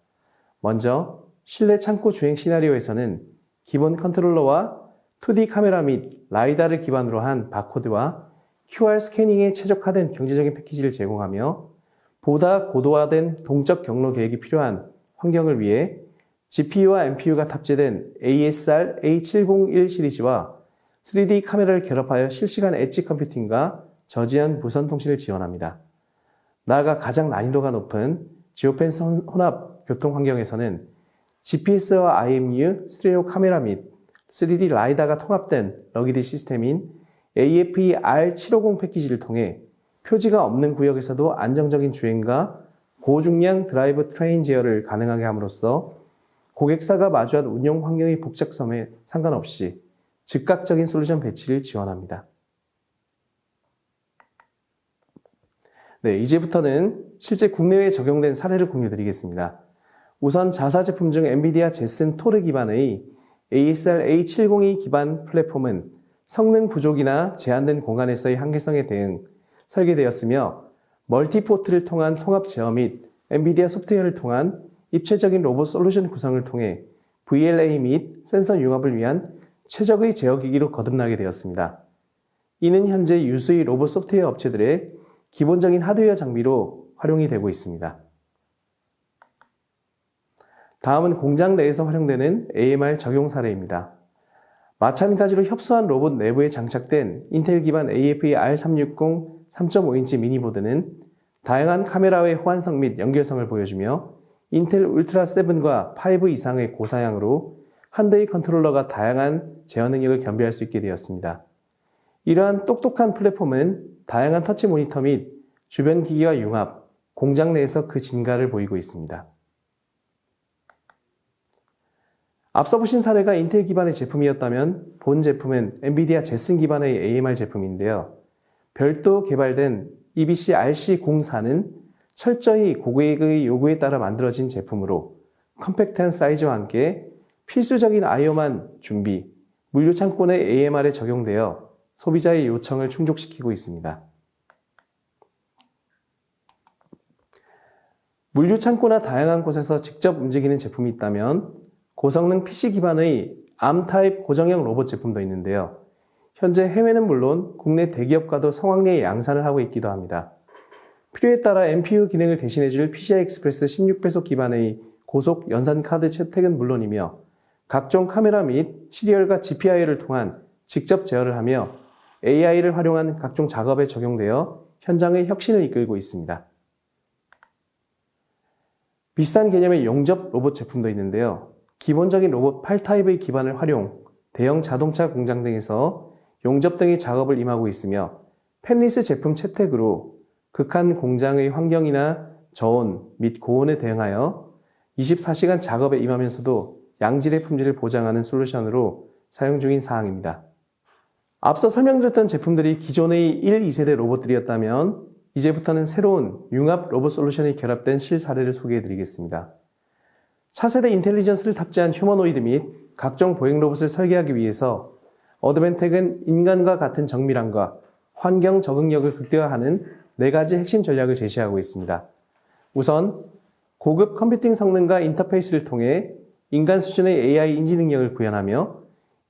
먼저 실내 창고 주행 시나리오에서는 기본 컨트롤러와 2D 카메라 및 라이다를 기반으로 한 바코드와 QR 스캐닝에 최적화된 경제적인 패키지를 제공하며, 보다 고도화된 동적 경로 계획이 필요한 환경을 위해 GPU와 NPU가 탑재된 ASR A701 시리즈와 3D 카메라를 결합하여 실시간 엣지 컴퓨팅과 저지연 무선 통신을 지원합니다. 나아가 가장 난이도가 높은 지오펜스 혼합 교통 환경에서는 GPS와 IMU, 스테레오 카메라 및 3D 라이다가 통합된 러기드 시스템인 AFE-R750 패키지를 통해 표지가 없는 구역에서도 안정적인 주행과 고중량 드라이브 트레인 제어를 가능하게 함으로써 고객사가 마주한 운영 환경의 복잡성에 상관없이 즉각적인 솔루션 배치를 지원합니다. 네, 이제부터는 실제 국내외에 적용된 사례를 공유드리겠습니다. 우선 자사 제품 중 엔비디아 제슨 토르 기반의 ASR A702 기반 플랫폼은 성능 부족이나 제한된 공간에서의 한계성에 대응 설계되었으며 멀티포트를 통한 통합 제어 및 엔비디아 소프트웨어를 통한 입체적인 로봇 솔루션 구성을 통해 VLA 및 센서 융합을 위한 최적의 제어 기기로 거듭나게 되었습니다. 이는 현재 유수의 로봇 소프트웨어 업체들의 기본적인 하드웨어 장비로 활용이 되고 있습니다. 다음은 공장 내에서 활용되는 AMR 적용 사례입니다. 마찬가지로 협소한 로봇 내부에 장착된 인텔 기반 AFE R360 3.5인치 미니보드는 다양한 카메라의 호환성 및 연결성을 보여주며 인텔 울트라 7과 5 이상의 고사양으로 한 대의 컨트롤러가 다양한 제어 능력을 겸비할 수 있게 되었습니다. 이러한 똑똑한 플랫폼은 다양한 터치 모니터 및 주변 기기와 융합, 공장 내에서 그 진가를 보이고 있습니다. 앞서 보신 사례가 인텔 기반의 제품이었다면 본 제품은 엔비디아 제슨 기반의 AMR 제품인데요. 별도 개발된 EBC RC04는 철저히 고객의 요구에 따라 만들어진 제품으로 컴팩트한 사이즈와 함께 필수적인 I/O만 준비, 물류 창고 내 AMR에 적용되어 소비자의 요청을 충족시키고 있습니다. 물류 창고나 다양한 곳에서 직접 움직이는 제품이 있다면 고성능 PC 기반의 ARM 타입 고정형 로봇 제품도 있는데요. 현재 해외는 물론 국내 대기업과도 성황리에 양산을 하고 있기도 합니다. 필요에 따라 NPU 기능을 대신해줄 PCI Express 16배속 기반의 고속 연산 카드 채택은 물론이며 각종 카메라 및 시리얼과 GPI를 통한 직접 제어를 하며 AI를 활용한 각종 작업에 적용되어 현장의 혁신을 이끌고 있습니다. 비슷한 개념의 용접 로봇 제품도 있는데요. 기본적인 로봇 8타입의 기반을 활용, 대형 자동차 공장 등에서 용접 등의 작업을 임하고 있으며 펜리스 제품 채택으로 극한 공장의 환경이나 저온 및 고온에 대응하여 24시간 작업에 임하면서도 양질의 품질을 보장하는 솔루션으로 사용 중인 사항입니다. 앞서 설명드렸던 제품들이 기존의 1, 2세대 로봇들이었다면 이제부터는 새로운 융합 로봇 솔루션이 결합된 실사례를 소개해드리겠습니다. 차세대 인텔리전스를 탑재한 휴머노이드 및 각종 보행 로봇을 설계하기 위해서 어드벤텍은 인간과 같은 정밀함과 환경 적응력을 극대화하는 4가지 핵심 전략을 제시하고 있습니다. 우선 고급 컴퓨팅 성능과 인터페이스를 통해 인간 수준의 AI 인지 능력을 구현하며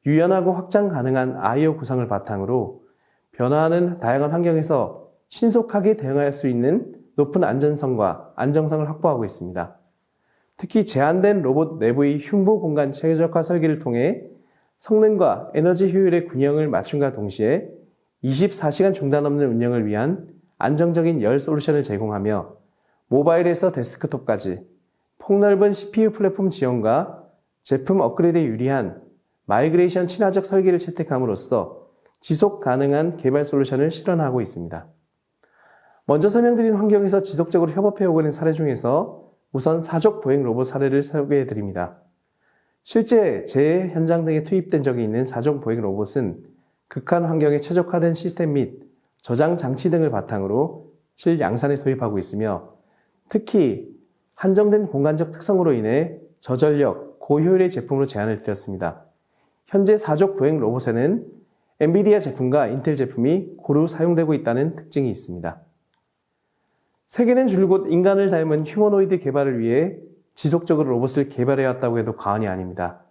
유연하고 확장 가능한 I/O 구성을 바탕으로 변화하는 다양한 환경에서 신속하게 대응할 수 있는 높은 안전성과 안정성을 확보하고 있습니다. 특히 제한된 로봇 내부의 흉부 공간 최적화 설계를 통해 성능과 에너지 효율의 균형을 맞춤과 동시에 24시간 중단 없는 운영을 위한 안정적인 열 솔루션을 제공하며 모바일에서 데스크톱까지 폭넓은 CPU 플랫폼 지원과 제품 업그레이드에 유리한 마이그레이션 친화적 설계를 채택함으로써 지속 가능한 개발 솔루션을 실현하고 있습니다. 먼저 설명드린 환경에서 지속적으로 협업해오고 있는 사례 중에서 우선 사족 보행 로봇 사례를 소개해드립니다. 실제 재해 현장 등에 투입된 적이 있는 사족 보행 로봇은 극한 환경에 최적화된 시스템 및 저장 장치 등을 바탕으로 실양산에 도입하고 있으며 특히 한정된 공간적 특성으로 인해 저전력, 고효율의 제품으로 제안을 드렸습니다. 현재 사족 보행 로봇에는 엔비디아 제품과 인텔 제품이 고루 사용되고 있다는 특징이 있습니다. 세계는 줄곧 인간을 닮은 휴머노이드 개발을 위해 지속적으로 로봇을 개발해왔다고 해도 과언이 아닙니다.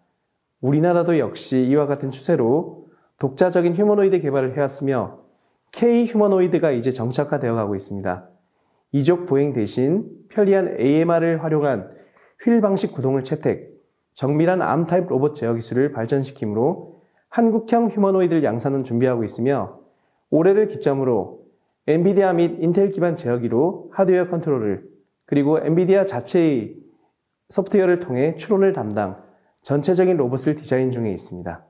우리나라도 역시 이와 같은 추세로 독자적인 휴머노이드 개발을 해왔으며 K 휴머노이드가 이제 정착화되어 가고 있습니다. 이족 보행 대신 편리한 AMR을 활용한 휠 방식 구동을 채택, 정밀한 ARM 타입 로봇 제어 기술을 발전시키므로 한국형 휴머노이드를 양산은 준비하고 있으며 올해를 기점으로 엔비디아 및 인텔 기반 제어기로 하드웨어 컨트롤을 그리고 엔비디아 자체의 소프트웨어를 통해 추론을 담당 전체적인 로봇을 디자인 중에 있습니다.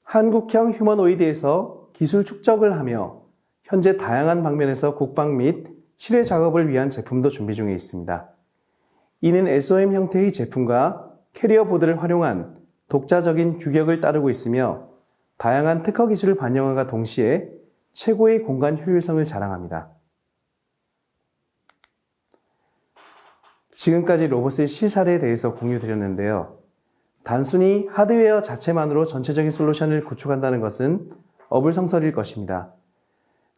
한국형 휴머노이드에서 기술 축적을 하며 현재 다양한 방면에서 국방 및 실외 작업을 위한 제품도 준비 중에 있습니다. 이는 SOM 형태의 제품과 캐리어 보드를 활용한 독자적인 규격을 따르고 있으며 다양한 특허 기술을 반영함과 동시에 최고의 공간 효율성을 자랑합니다. 지금까지 로봇의 실사례에 대해서 공유드렸는데요. 단순히 하드웨어 자체만으로 전체적인 솔루션을 구축한다는 것은 어불성설일 것입니다.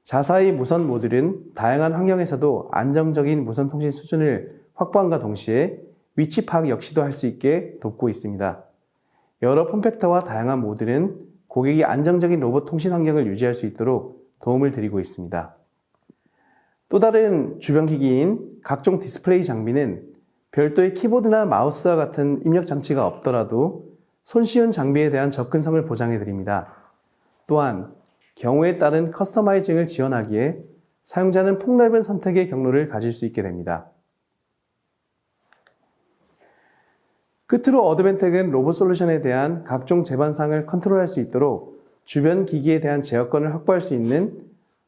자사의 무선 모듈은 다양한 환경에서도 안정적인 무선 통신 수준을 확보함과 동시에 위치 파악 역시도 할 수 있게 돕고 있습니다. 여러 폼팩터와 다양한 모듈은 고객이 안정적인 로봇 통신 환경을 유지할 수 있도록 도움을 드리고 있습니다. 또 다른 주변 기기인 각종 디스플레이 장비는 별도의 키보드나 마우스와 같은 입력 장치가 없더라도 손쉬운 장비에 대한 접근성을 보장해 드립니다. 또한 경우에 따른 커스터마이징을 지원하기에 사용자는 폭넓은 선택의 경로를 가질 수 있게 됩니다. 끝으로 어드벤텍은 로봇 솔루션에 대한 각종 제반상을 컨트롤할 수 있도록 주변 기기에 대한 제어권을 확보할 수 있는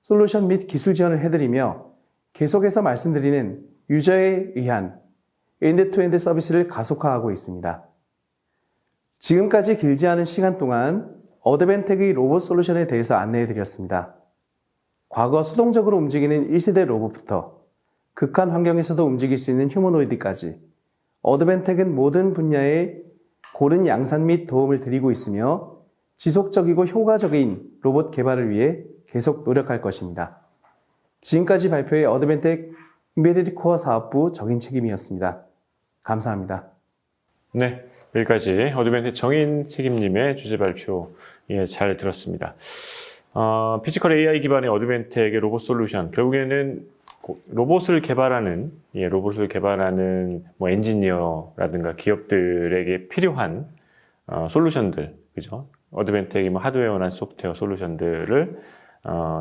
솔루션 및 기술 지원을 해드리며 계속해서 말씀드리는 유저에 의한 엔드-투-엔드 서비스를 가속화하고 있습니다. 지금까지 길지 않은 시간 동안 어드벤텍의 로봇 솔루션에 대해서 안내해드렸습니다. 과거 수동적으로 움직이는 1세대 로봇부터 극한 환경에서도 움직일 수 있는 휴머노이드까지 어드벤텍은 모든 분야에 고른 양산 및 도움을 드리고 있으며 지속적이고 효과적인 로봇 개발을 위해 계속 노력할 것입니다. 지금까지 발표의 어드벤텍 인베디드 코어 사업부 정인 책임이었습니다. 감사합니다. 네, 여기까지 어드벤텍 정인 책임님의 주제 발표 잘 들었습니다. 피지컬 AI 기반의 어드벤텍의 로봇 솔루션, 결국에는 로봇을 개발하는 뭐 엔지니어라든가 기업들에게 필요한 솔루션들, 그죠? 어드벤텍이 뭐 하드웨어나 소프트웨어 솔루션들을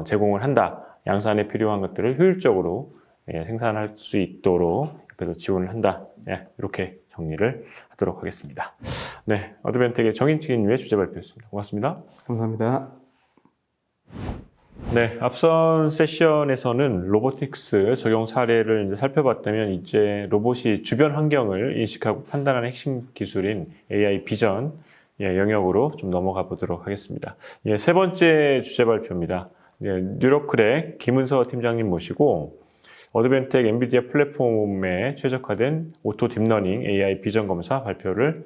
제공을 한다. 양산에 필요한 것들을 효율적으로 생산할 수 있도록 옆에서 지원을 한다. 이렇게 정리를 하도록 하겠습니다. 네, 어드벤텍의 정인책임님의 주제 발표였습니다. 고맙습니다. 감사합니다. 네, 앞선 세션에서는 로보틱스 적용 사례를 이제 살펴봤다면 이제 로봇이 주변 환경을 인식하고 판단하는 핵심 기술인 AI 비전 영역으로 좀 넘어가 보도록 하겠습니다. 세 번째 주제 발표입니다. 뉴로클의 김은서 팀장님 모시고 어드벤텍 엔비디아 플랫폼에 최적화된 오토 딥러닝 AI 비전 검사 발표를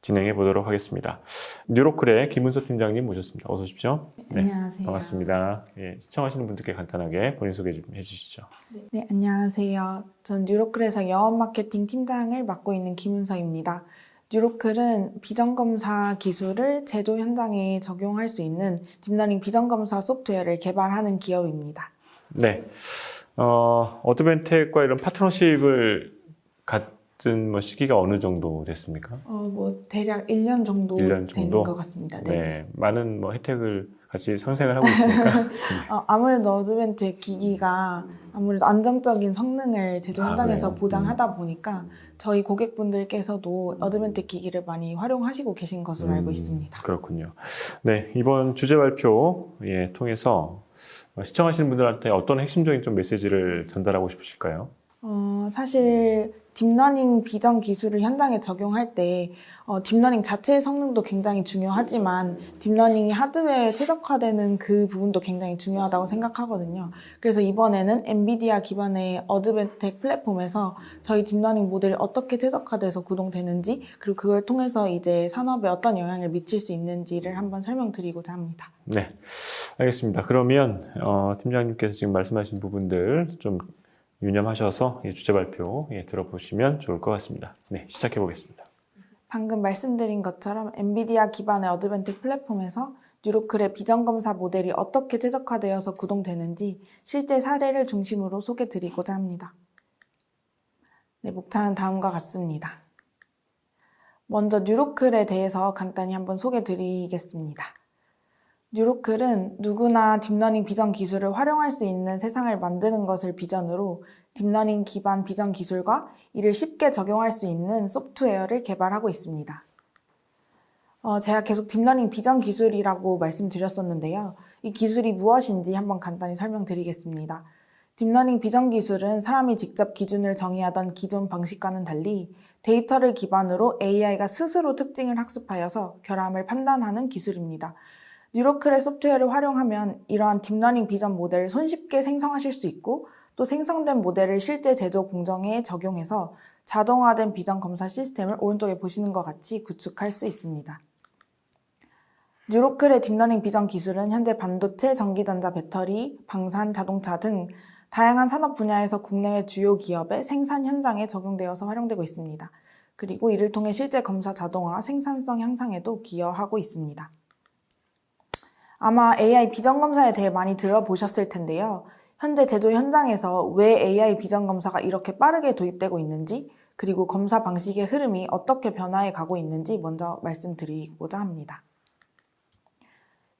진행해 보도록 하겠습니다. 뉴로클의 김은서 팀장님 모셨습니다. 어서 오십시오. 네, 안녕하세요. 반갑습니다. 시청하시는 분들께 간단하게 본인 소개 좀 해주시죠. 네, 안녕하세요. 전 뉴로클에서 영업 마케팅 팀장을 맡고 있는 김은서입니다. 뉴로클은 비전 검사 기술을 제조 현장에 적용할 수 있는 딥러닝 비전 검사 소프트웨어를 개발하는 기업입니다. 네, 어드벤텍과 이런 파트너십을 같은 시기가 어느 정도 됐습니까? 대략 1년 정도 1년 된 정도? 것 같습니다. 네, 많은 혜택을 같이 상생을 하고 있으니까. 아무래도 어드벤텍 기기가 아무래도 안정적인 성능을 제조 현장에서 그래요? 보장하다 보니까 저희 고객분들께서도 어드벤텍 기기를 많이 활용하시고 계신 것으로 알고 있습니다. 그렇군요. 네, 이번 주제 발표 통해서 시청하시는 분들한테 어떤 핵심적인 좀 메시지를 전달하고 싶으실까요? 사실 딥러닝 비전 기술을 현장에 적용할 때 딥러닝 자체의 성능도 굉장히 중요하지만 딥러닝이 하드웨어에 최적화되는 그 부분도 굉장히 중요하다고 생각하거든요. 그래서 이번에는 엔비디아 기반의 어드벤텍 플랫폼에서 저희 딥러닝 모델이 어떻게 최적화돼서 구동되는지 그리고 그걸 통해서 이제 산업에 어떤 영향을 미칠 수 있는지를 한번 설명드리고자 합니다. 네, 알겠습니다. 그러면 팀장님께서 지금 말씀하신 부분들 좀 유념하셔서 주제 발표 들어보시면 좋을 것 같습니다. 네, 시작해 보겠습니다. 방금 말씀드린 것처럼 엔비디아 기반의 어드벤텍 플랫폼에서 뉴로클의 비전 검사 모델이 어떻게 최적화되어서 구동되는지 실제 사례를 중심으로 소개드리고자 합니다. 네, 목차는 다음과 같습니다. 먼저 뉴로클에 대해서 간단히 한번 소개드리겠습니다. 뉴로클은 누구나 딥러닝 비전 기술을 활용할 수 있는 세상을 만드는 것을 비전으로 딥러닝 기반 비전 기술과 이를 쉽게 적용할 수 있는 소프트웨어를 개발하고 있습니다. 제가 계속 딥러닝 비전 기술이라고 말씀드렸었는데요. 이 기술이 무엇인지 한번 간단히 설명드리겠습니다. 딥러닝 비전 기술은 사람이 직접 기준을 정의하던 기존 방식과는 달리 데이터를 기반으로 AI가 스스로 특징을 학습하여서 결함을 판단하는 기술입니다. 뉴로클의 소프트웨어를 활용하면 이러한 딥러닝 비전 모델을 손쉽게 생성하실 수 있고 또 생성된 모델을 실제 제조 공정에 적용해서 자동화된 비전 검사 시스템을 오른쪽에 보시는 것 같이 구축할 수 있습니다. 뉴로클의 딥러닝 비전 기술은 현재 반도체, 전기전자, 배터리, 방산, 자동차 등 다양한 산업 분야에서 국내외 주요 기업의 생산 현장에 적용되어서 활용되고 있습니다. 그리고 이를 통해 실제 검사 자동화, 생산성 향상에도 기여하고 있습니다. 아마 AI 비전 검사에 대해 많이 들어보셨을 텐데요. 현재 제조 현장에서 왜 AI 비전 검사가 이렇게 빠르게 도입되고 있는지, 그리고 검사 방식의 흐름이 어떻게 변화해 가고 있는지 먼저 말씀드리고자 합니다.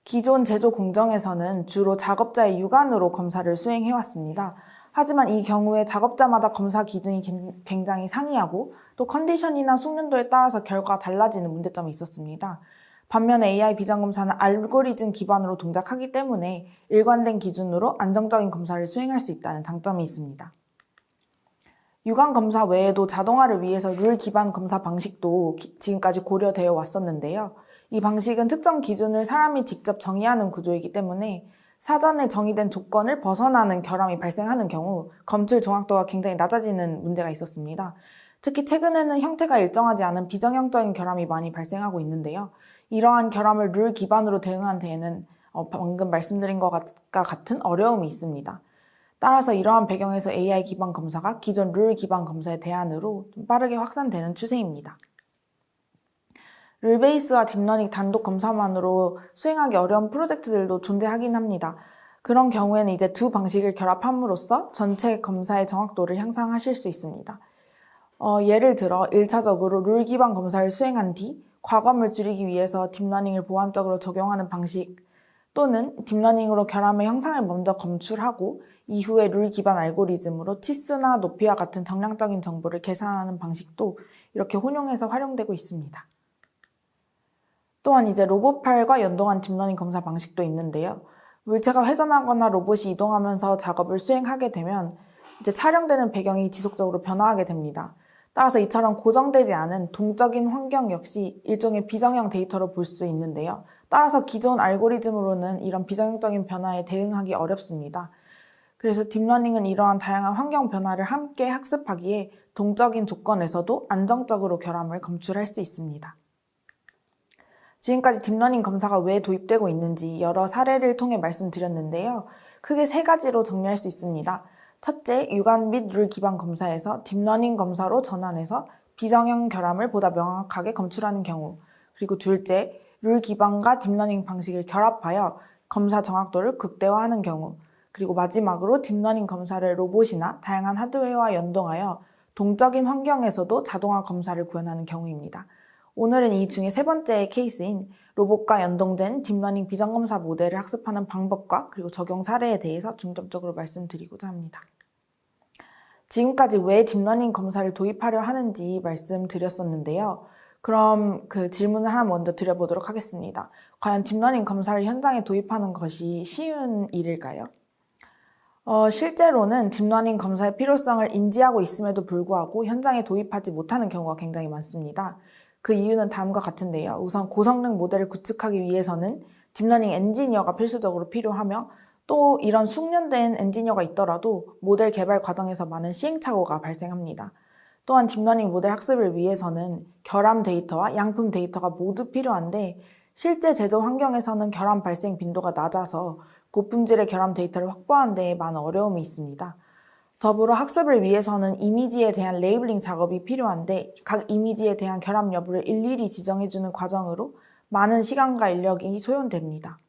기존 제조 공정에서는 주로 작업자의 육안으로 검사를 수행해왔습니다. 하지만 이 경우에 작업자마다 검사 기준이 굉장히 상이하고 또 컨디션이나 숙련도에 따라서 결과가 달라지는 문제점이 있었습니다. 반면에 AI 비전 검사는 알고리즘 기반으로 동작하기 때문에 일관된 기준으로 안정적인 검사를 수행할 수 있다는 장점이 있습니다. 육안 검사 외에도 자동화를 위해서 룰 기반 검사 방식도 지금까지 고려되어 왔었는데요. 이 방식은 특정 기준을 사람이 직접 정의하는 구조이기 때문에 사전에 정의된 조건을 벗어나는 결함이 발생하는 경우 검출 정확도가 굉장히 낮아지는 문제가 있었습니다. 특히 최근에는 형태가 일정하지 않은 비정형적인 결함이 많이 발생하고 있는데요. 이러한 결함을 룰 기반으로 대응하는 데에는 방금 말씀드린 것과 같은 어려움이 있습니다. 따라서 이러한 배경에서 AI 기반 검사가 기존 룰 기반 검사의 대안으로 좀 빠르게 확산되는 추세입니다. 룰 베이스와 딥러닝 단독 검사만으로 수행하기 어려운 프로젝트들도 존재하긴 합니다. 그런 경우에는 이제 두 방식을 결합함으로써 전체 검사의 정확도를 향상하실 수 있습니다. 예를 들어 1차적으로 룰 기반 검사를 수행한 뒤 과감을 줄이기 위해서 딥러닝을 보완적으로 적용하는 방식 또는 딥러닝으로 결함의 형상을 먼저 검출하고 이후에 룰 기반 알고리즘으로 치수나 높이와 같은 정량적인 정보를 계산하는 방식도 이렇게 혼용해서 활용되고 있습니다. 또한 이제 로봇팔과 연동한 딥러닝 검사 방식도 있는데요. 물체가 회전하거나 로봇이 이동하면서 작업을 수행하게 되면 이제 촬영되는 배경이 지속적으로 변화하게 됩니다. 따라서 이처럼 고정되지 않은 동적인 환경 역시 일종의 비정형 데이터로 볼 수 있는데요. 따라서 기존 알고리즘으로는 이런 비정형적인 변화에 대응하기 어렵습니다. 그래서 딥러닝은 이러한 다양한 환경 변화를 함께 학습하기에 동적인 조건에서도 안정적으로 결함을 검출할 수 있습니다. 지금까지 딥러닝 검사가 왜 도입되고 있는지 여러 사례를 통해 말씀드렸는데요. 크게 세 가지로 정리할 수 있습니다. 첫째, 육안 및 룰 기반 검사에서 딥러닝 검사로 전환해서 비정형 결함을 보다 명확하게 검출하는 경우. 그리고 둘째, 룰 기반과 딥러닝 방식을 결합하여 검사 정확도를 극대화하는 경우. 그리고 마지막으로 딥러닝 검사를 로봇이나 다양한 하드웨어와 연동하여 동적인 환경에서도 자동화 검사를 구현하는 경우입니다. 오늘은 이 중에 세 번째 케이스인 로봇과 연동된 딥러닝 비전 검사 모델을 학습하는 방법과 그리고 적용 사례에 대해서 중점적으로 말씀드리고자 합니다. 지금까지 왜 딥러닝 검사를 도입하려 하는지 말씀드렸었는데요. 그럼 그 질문을 하나 먼저 드려보도록 하겠습니다. 과연 딥러닝 검사를 현장에 도입하는 것이 쉬운 일일까요? 실제로는 딥러닝 검사의 필요성을 인지하고 있음에도 불구하고 현장에 도입하지 못하는 경우가 굉장히 많습니다. 그 이유는 다음과 같은데요. 우선 고성능 모델을 구축하기 위해서는 딥러닝 엔지니어가 필수적으로 필요하며 또 이런 숙련된 엔지니어가 있더라도 모델 개발 과정에서 많은 시행착오가 발생합니다. 또한 딥러닝 모델 학습을 위해서는 결함 데이터와 양품 데이터가 모두 필요한데 실제 제조 환경에서는 결함 발생 빈도가 낮아서 고품질의 결함 데이터를 확보하는 데 많은 어려움이 있습니다. 더불어 학습을 위해서는 이미지에 대한 레이블링 작업이 필요한데 각 이미지에 대한 결함 여부를 일일이 지정해주는 과정으로 많은 시간과 인력이 소요됩니다.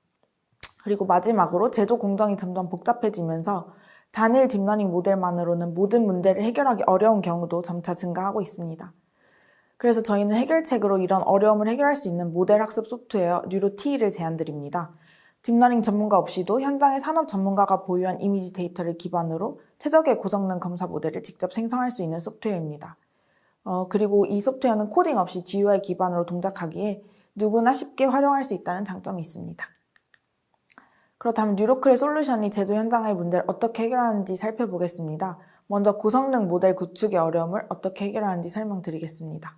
그리고 마지막으로 제조 공정이 점점 복잡해지면서 단일 딥러닝 모델만으로는 모든 문제를 해결하기 어려운 경우도 점차 증가하고 있습니다. 그래서 저희는 해결책으로 이런 어려움을 해결할 수 있는 모델 학습 소프트웨어 뉴로T를 제안드립니다. 딥러닝 전문가 없이도 현장의 산업 전문가가 보유한 이미지 데이터를 기반으로 최적의 고성능 검사 모델을 직접 생성할 수 있는 소프트웨어입니다. 그리고 이 소프트웨어는 코딩 없이 GUI 기반으로 동작하기에 누구나 쉽게 활용할 수 있다는 장점이 있습니다. 그렇다면 뉴로클의 솔루션이 제조 현장의 문제를 어떻게 해결하는지 살펴보겠습니다. 먼저 고성능 모델 구축의 어려움을 어떻게 해결하는지 설명드리겠습니다.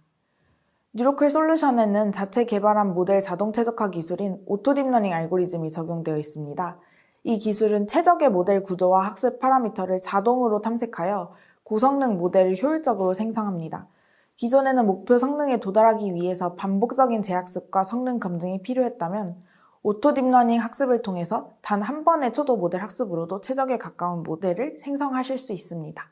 뉴로클 솔루션에는 자체 개발한 모델 자동 최적화 기술인 오토 딥러닝 알고리즘이 적용되어 있습니다. 이 기술은 최적의 모델 구조와 학습 파라미터를 자동으로 탐색하여 고성능 모델을 효율적으로 생성합니다. 기존에는 목표 성능에 도달하기 위해서 반복적인 재학습과 성능 검증이 필요했다면 오토 딥러닝 학습을 통해서 단 한 번의 초도 모델 학습으로도 최적에 가까운 모델을 생성하실 수 있습니다.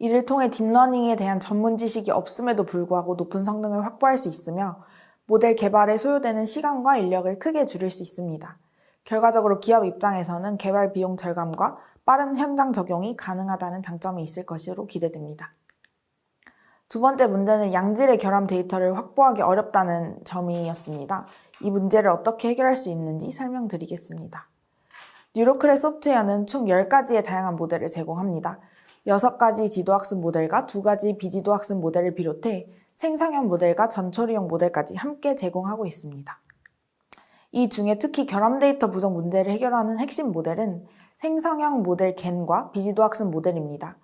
이를 통해 딥러닝에 대한 전문 지식이 없음에도 불구하고 높은 성능을 확보할 수 있으며 모델 개발에 소요되는 시간과 인력을 크게 줄일 수 있습니다. 결과적으로 기업 입장에서는 개발 비용 절감과 빠른 현장 적용이 가능하다는 장점이 있을 것으로 기대됩니다. 두 번째 문제는 양질의 결함 데이터를 확보하기 어렵다는 점이었습니다. 이 문제를 어떻게 해결할 수 있는지 설명드리겠습니다. 뉴로클의 소프트웨어는 총 10가지의 다양한 모델을 제공합니다. 6가지 지도학습 모델과 2가지 비지도학습 모델을 비롯해 생성형 모델과 전처리용 모델까지 함께 제공하고 있습니다. 이 중에 특히 결함 데이터 부족 문제를 해결하는 핵심 모델은 생성형 모델 겐과 비지도학습 모델입니다.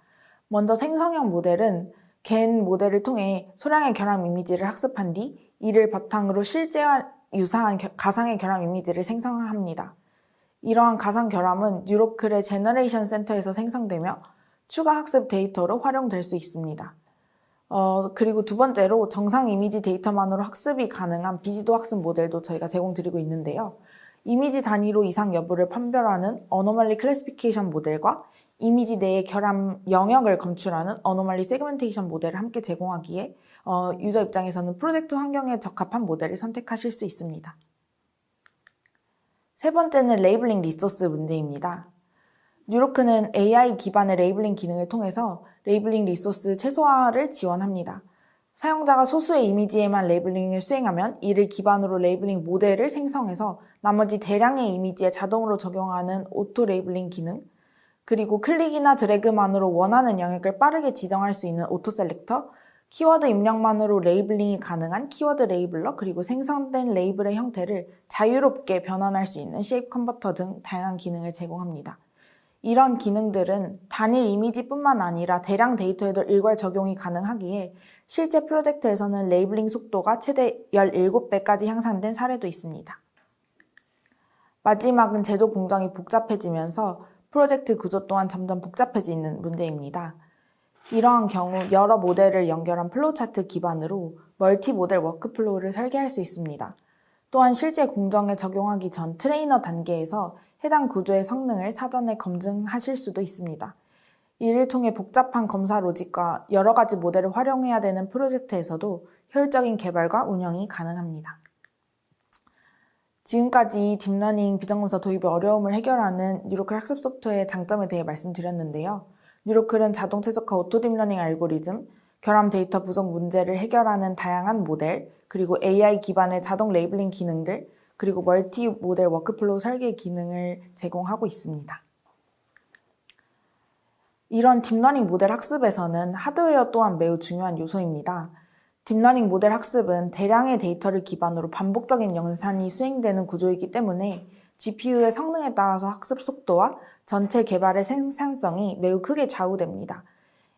먼저 생성형 모델은 겐 모델을 통해 소량의 결함 이미지를 학습한 뒤 이를 바탕으로 실제와 유사한 가상의 결함 이미지를 생성합니다. 이러한 가상 결함은 뉴로클의 제너레이션 센터에서 생성되며 추가 학습 데이터로 활용될 수 있습니다. 그리고 두 번째로 정상 이미지 데이터만으로 학습이 가능한 비지도 학습 모델도 저희가 제공드리고 있는데요. 이미지 단위로 이상 여부를 판별하는 어노멀리 클래시피케이션 모델과 이미지 내의 결함 영역을 검출하는 어노멀리 세그멘테이션 모델을 함께 제공하기에 유저 입장에서는 프로젝트 환경에 적합한 모델을 선택하실 수 있습니다. 세 번째는 레이블링 리소스 문제입니다. 뉴로크는 AI 기반의 레이블링 기능을 통해서 레이블링 리소스 최소화를 지원합니다. 사용자가 소수의 이미지에만 레이블링을 수행하면 이를 기반으로 레이블링 모델을 생성해서 나머지 대량의 이미지에 자동으로 적용하는 오토 레이블링 기능, 그리고 클릭이나 드래그만으로 원하는 영역을 빠르게 지정할 수 있는 오토 셀렉터, 키워드 입력만으로 레이블링이 가능한 키워드 레이블러, 그리고 생성된 레이블의 형태를 자유롭게 변환할 수 있는 쉐입 컨버터 등 다양한 기능을 제공합니다. 이런 기능들은 단일 이미지뿐만 아니라 대량 데이터에도 일괄 적용이 가능하기에 실제 프로젝트에서는 레이블링 속도가 최대 17배까지 향상된 사례도 있습니다. 마지막은 제조 공정이 복잡해지면서 프로젝트 구조 또한 점점 복잡해지는 문제입니다. 이러한 경우 여러 모델을 연결한 플로우 차트 기반으로 멀티 모델 워크플로우를 설계할 수 있습니다. 또한 실제 공정에 적용하기 전 트레이너 단계에서 해당 구조의 성능을 사전에 검증하실 수도 있습니다. 이를 통해 복잡한 검사 로직과 여러 가지 모델을 활용해야 되는 프로젝트에서도 효율적인 개발과 운영이 가능합니다. 지금까지 딥러닝 비전검사 도입의 어려움을 해결하는 뉴로클 학습 소프트웨어의 장점에 대해 말씀드렸는데요. 뉴로클은 자동 최적화 오토 딥러닝 알고리즘, 결함 데이터 부족 문제를 해결하는 다양한 모델, 그리고 AI 기반의 자동 레이블링 기능들, 그리고 멀티 모델 워크플로우 설계 기능을 제공하고 있습니다. 이런 딥러닝 모델 학습에서는 하드웨어 또한 매우 중요한 요소입니다. 딥러닝 모델 학습은 대량의 데이터를 기반으로 반복적인 연산이 수행되는 구조이기 때문에 GPU의 성능에 따라서 학습 속도와 전체 개발의 생산성이 매우 크게 좌우됩니다.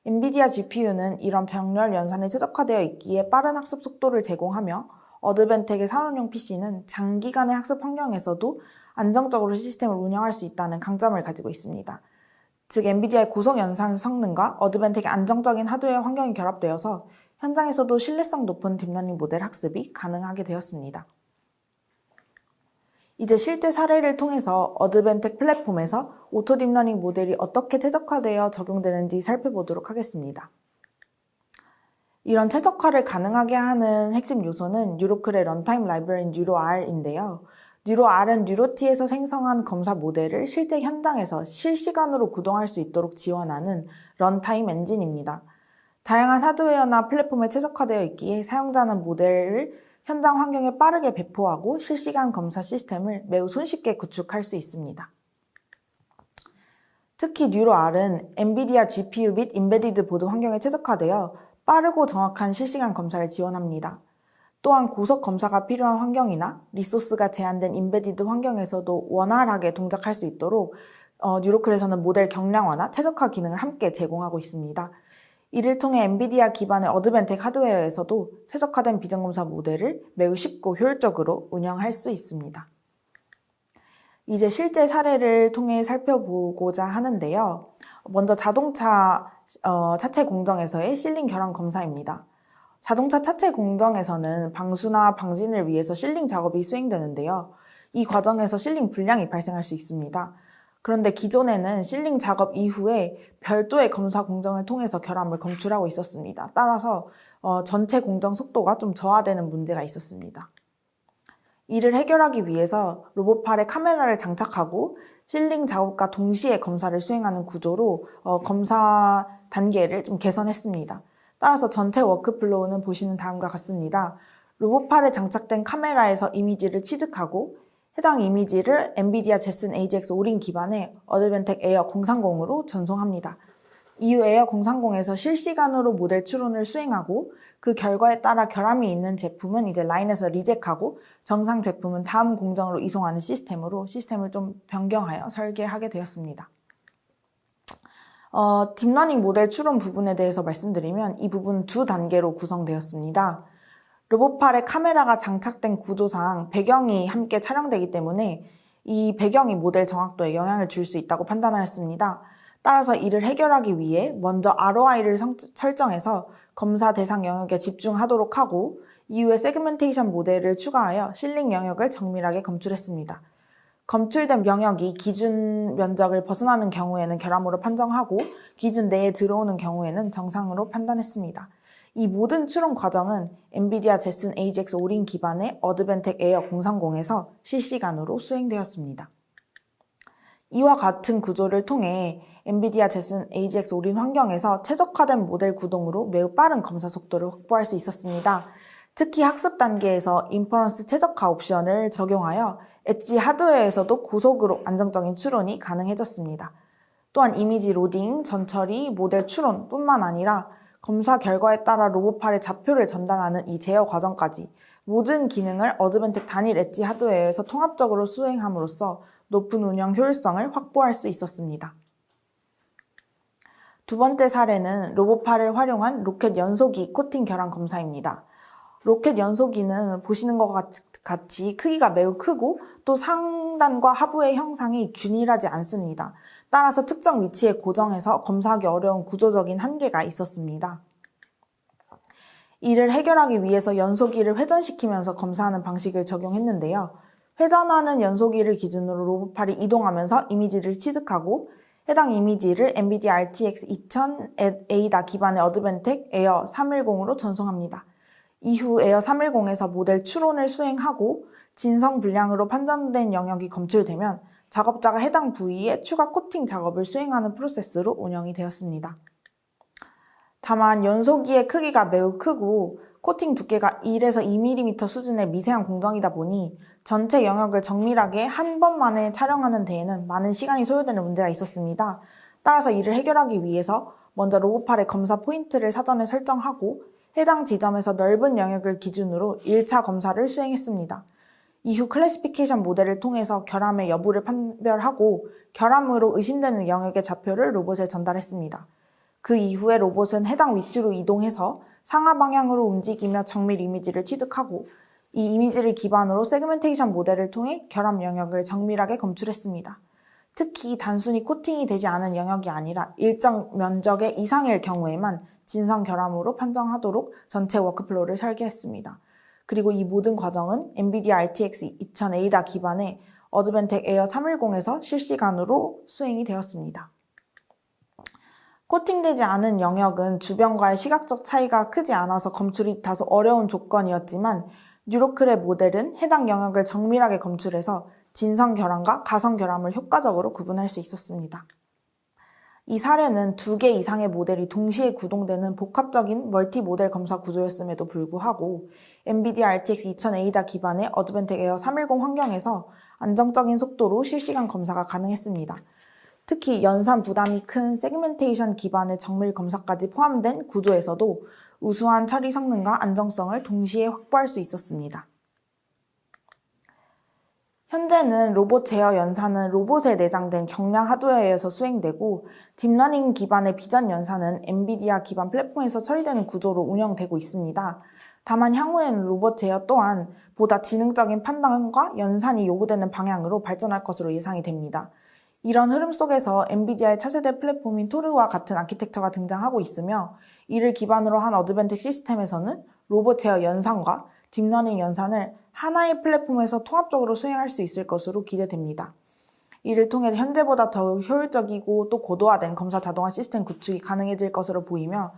엔비디아 GPU는 이런 병렬 연산에 최적화되어 있기에 빠른 학습 속도를 제공하며 어드벤텍의 산업용 PC는 장기간의 학습 환경에서도 안정적으로 시스템을 운영할 수 있다는 강점을 가지고 있습니다. 즉 엔비디아의 고속 연산 성능과 어드벤텍의 안정적인 하드웨어 환경이 결합되어서 현장에서도 신뢰성 높은 딥러닝 모델 학습이 가능하게 되었습니다. 이제 실제 사례를 통해서 어드벤텍 플랫폼에서 오토 딥러닝 모델이 어떻게 최적화되어 적용되는지 살펴보도록 하겠습니다. 이런 최적화를 가능하게 하는 핵심 요소는 뉴로클의 런타임 라이브러리인 뉴로R인데요. 뉴로R은 뉴로티에서 생성한 검사 모델을 실제 현장에서 실시간으로 구동할 수 있도록 지원하는 런타임 엔진입니다. 다양한 하드웨어나 플랫폼에 최적화되어 있기에 사용자는 모델을 현장 환경에 빠르게 배포하고 실시간 검사 시스템을 매우 손쉽게 구축할 수 있습니다. 특히 뉴로R은 엔비디아 GPU 및 인베디드 보드 환경에 최적화되어 빠르고 정확한 실시간 검사를 지원합니다. 또한 고속 검사가 필요한 환경이나 리소스가 제한된 인베디드 환경에서도 원활하게 동작할 수 있도록 뉴로클에서는 모델 경량화나 최적화 기능을 함께 제공하고 있습니다. 이를 통해 엔비디아 기반의 어드벤텍 하드웨어에서도 최적화된 비전검사 모델을 매우 쉽고 효율적으로 운영할 수 있습니다. 이제 실제 사례를 통해 살펴보고자 하는데요. 먼저 자동차 차체 공정에서의 실링 결함 검사입니다. 자동차 차체 공정에서는 방수나 방진을 위해서 실링 작업이 수행되는데요. 이 과정에서 실링 불량이 발생할 수 있습니다. 그런데 기존에는 실링 작업 이후에 별도의 검사 공정을 통해서 결함을 검출하고 있었습니다. 따라서 전체 공정 속도가 좀 저하되는 문제가 있었습니다. 이를 해결하기 위해서 로봇팔에 카메라를 장착하고 실링 작업과 동시에 검사를 수행하는 구조로 검사 단계를 좀 개선했습니다. 따라서 전체 워크플로우는 보시는 다음과 같습니다. 로봇팔에 장착된 카메라에서 이미지를 취득하고 해당 이미지를 엔비디아 제슨 AGX 오린 기반의 어드벤텍 에어 030으로 전송합니다. 이후 에어 030에서 실시간으로 모델 추론을 수행하고 그 결과에 따라 결함이 있는 제품은 이제 라인에서 리젝하고 정상 제품은 다음 공정으로 이송하는 시스템으로 시스템을 좀 변경하여 설계하게 되었습니다. 딥러닝 모델 추론 부분에 대해서 말씀드리면 이 부분 두 단계로 구성되었습니다. 로봇팔에 카메라가 장착된 구조상 배경이 함께 촬영되기 때문에 이 배경이 모델 정확도에 영향을 줄 수 있다고 판단하였습니다. 따라서 이를 해결하기 위해 먼저 ROI를 설정해서 검사 대상 영역에 집중하도록 하고 이후에 세그멘테이션 모델을 추가하여 실링 영역을 정밀하게 검출했습니다. 검출된 영역이 기준 면적을 벗어나는 경우에는 결함으로 판정하고 기준 내에 들어오는 경우에는 정상으로 판단했습니다. 이 모든 추론 과정은 엔비디아 제슨 AGX 오린 기반의 어드벤텍 에어 030에서 실시간으로 수행되었습니다. 이와 같은 구조를 통해 엔비디아 제슨 AGX 오린 환경에서 최적화된 모델 구동으로 매우 빠른 검사 속도를 확보할 수 있었습니다. 특히 학습 단계에서 인퍼런스 최적화 옵션을 적용하여 엣지 하드웨어에서도 고속으로 안정적인 추론이 가능해졌습니다. 또한 이미지 로딩, 전처리, 모델 추론뿐만 아니라 검사 결과에 따라 로봇팔에 좌표를 전달하는 이 제어 과정까지 모든 기능을 어드벤텍 단일 엣지 하드웨어에서 통합적으로 수행함으로써 높은 운영 효율성을 확보할 수 있었습니다. 두 번째 사례는 로봇팔을 활용한 로켓 연소기 코팅 결함 검사입니다. 로켓 연소기는 보시는 것과 같이 크기가 매우 크고 또 상단과 하부의 형상이 균일하지 않습니다. 따라서 특정 위치에 고정해서 검사하기 어려운 구조적인 한계가 있었습니다. 이를 해결하기 위해서 연소기를 회전시키면서 검사하는 방식을 적용했는데요. 회전하는 연소기를 기준으로 로봇팔이 이동하면서 이미지를 취득하고 해당 이미지를 엔비디아 RTX 2000 에이다 기반의 어드벤텍 에어 310으로 전송합니다. 이후 에어 310에서 모델 추론을 수행하고 진성 불량으로 판단된 영역이 검출되면 작업자가 해당 부위에 추가 코팅 작업을 수행하는 프로세스로 운영이 되었습니다. 다만 연소기의 크기가 매우 크고 코팅 두께가 1에서 2mm 수준의 미세한 공정이다 보니 전체 영역을 정밀하게 한 번만에 촬영하는 데에는 많은 시간이 소요되는 문제가 있었습니다. 따라서 이를 해결하기 위해서 먼저 로봇팔의 검사 포인트를 사전에 설정하고 해당 지점에서 넓은 영역을 기준으로 1차 검사를 수행했습니다. 이후 클래시피케이션 모델을 통해서 결함의 여부를 판별하고 결함으로 의심되는 영역의 좌표를 로봇에 전달했습니다. 그 이후에 로봇은 해당 위치로 이동해서 상하 방향으로 움직이며 정밀 이미지를 취득하고 이 이미지를 기반으로 세그멘테이션 모델을 통해 결함 영역을 정밀하게 검출했습니다. 특히 단순히 코팅이 되지 않은 영역이 아니라 일정 면적의 이상일 경우에만 진성 결함으로 판정하도록 전체 워크플로우를 설계했습니다. 그리고 이 모든 과정은 엔비디아 RTX 2000 에이다 기반의 어드벤텍 에어 310에서 실시간으로 수행이 되었습니다. 코팅되지 않은 영역은 주변과의 시각적 차이가 크지 않아서 검출이 다소 어려운 조건이었지만 뉴로클의 모델은 해당 영역을 정밀하게 검출해서 진성 결함과 가성 결함을 효과적으로 구분할 수 있었습니다. 이 사례는 2개 이상의 모델이 동시에 구동되는 복합적인 멀티 모델 검사 구조였음에도 불구하고 엔비디아 RTX 2000 에이다 기반의 어드벤텍 에어 310 환경에서 안정적인 속도로 실시간 검사가 가능했습니다. 특히 연산 부담이 큰 세그멘테이션 기반의 정밀 검사까지 포함된 구조에서도 우수한 처리 성능과 안정성을 동시에 확보할 수 있었습니다. 현재는 로봇 제어 연산은 로봇에 내장된 경량 하드웨어에서 수행되고 딥러닝 기반의 비전 연산은 엔비디아 기반 플랫폼에서 처리되는 구조로 운영되고 있습니다. 다만 향후에는 로봇 제어 또한 보다 지능적인 판단과 연산이 요구되는 방향으로 발전할 것으로 예상이 됩니다. 이런 흐름 속에서 엔비디아의 차세대 플랫폼인 토르와 같은 아키텍처가 등장하고 있으며 이를 기반으로 한 어드밴틱 시스템에서는 로봇 제어 연산과 딥러닝 연산을 하나의 플랫폼에서 통합적으로 수행할 수 있을 것으로 기대됩니다. 이를 통해 현재보다 더욱 효율적이고 또 고도화된 검사 자동화 시스템 구축이 가능해질 것으로 보이며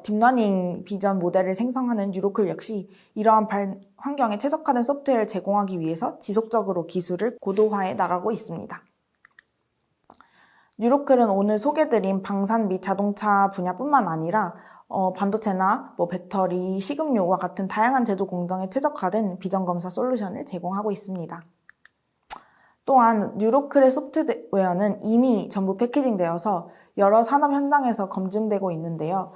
딥러닝 비전 모델을 생성하는 뉴로클 역시 이러한 환경에 최적화된 소프트웨어를 제공하기 위해서 지속적으로 기술을 고도화해 나가고 있습니다. 뉴로클은 오늘 소개드린 방산 및 자동차 분야뿐만 아니라 반도체나 배터리, 식음료와 같은 다양한 제조 공정에 최적화된 비전 검사 솔루션을 제공하고 있습니다. 또한 뉴로클의 소프트웨어는 이미 전부 패키징되어서 여러 산업 현장에서 검증되고 있는데요.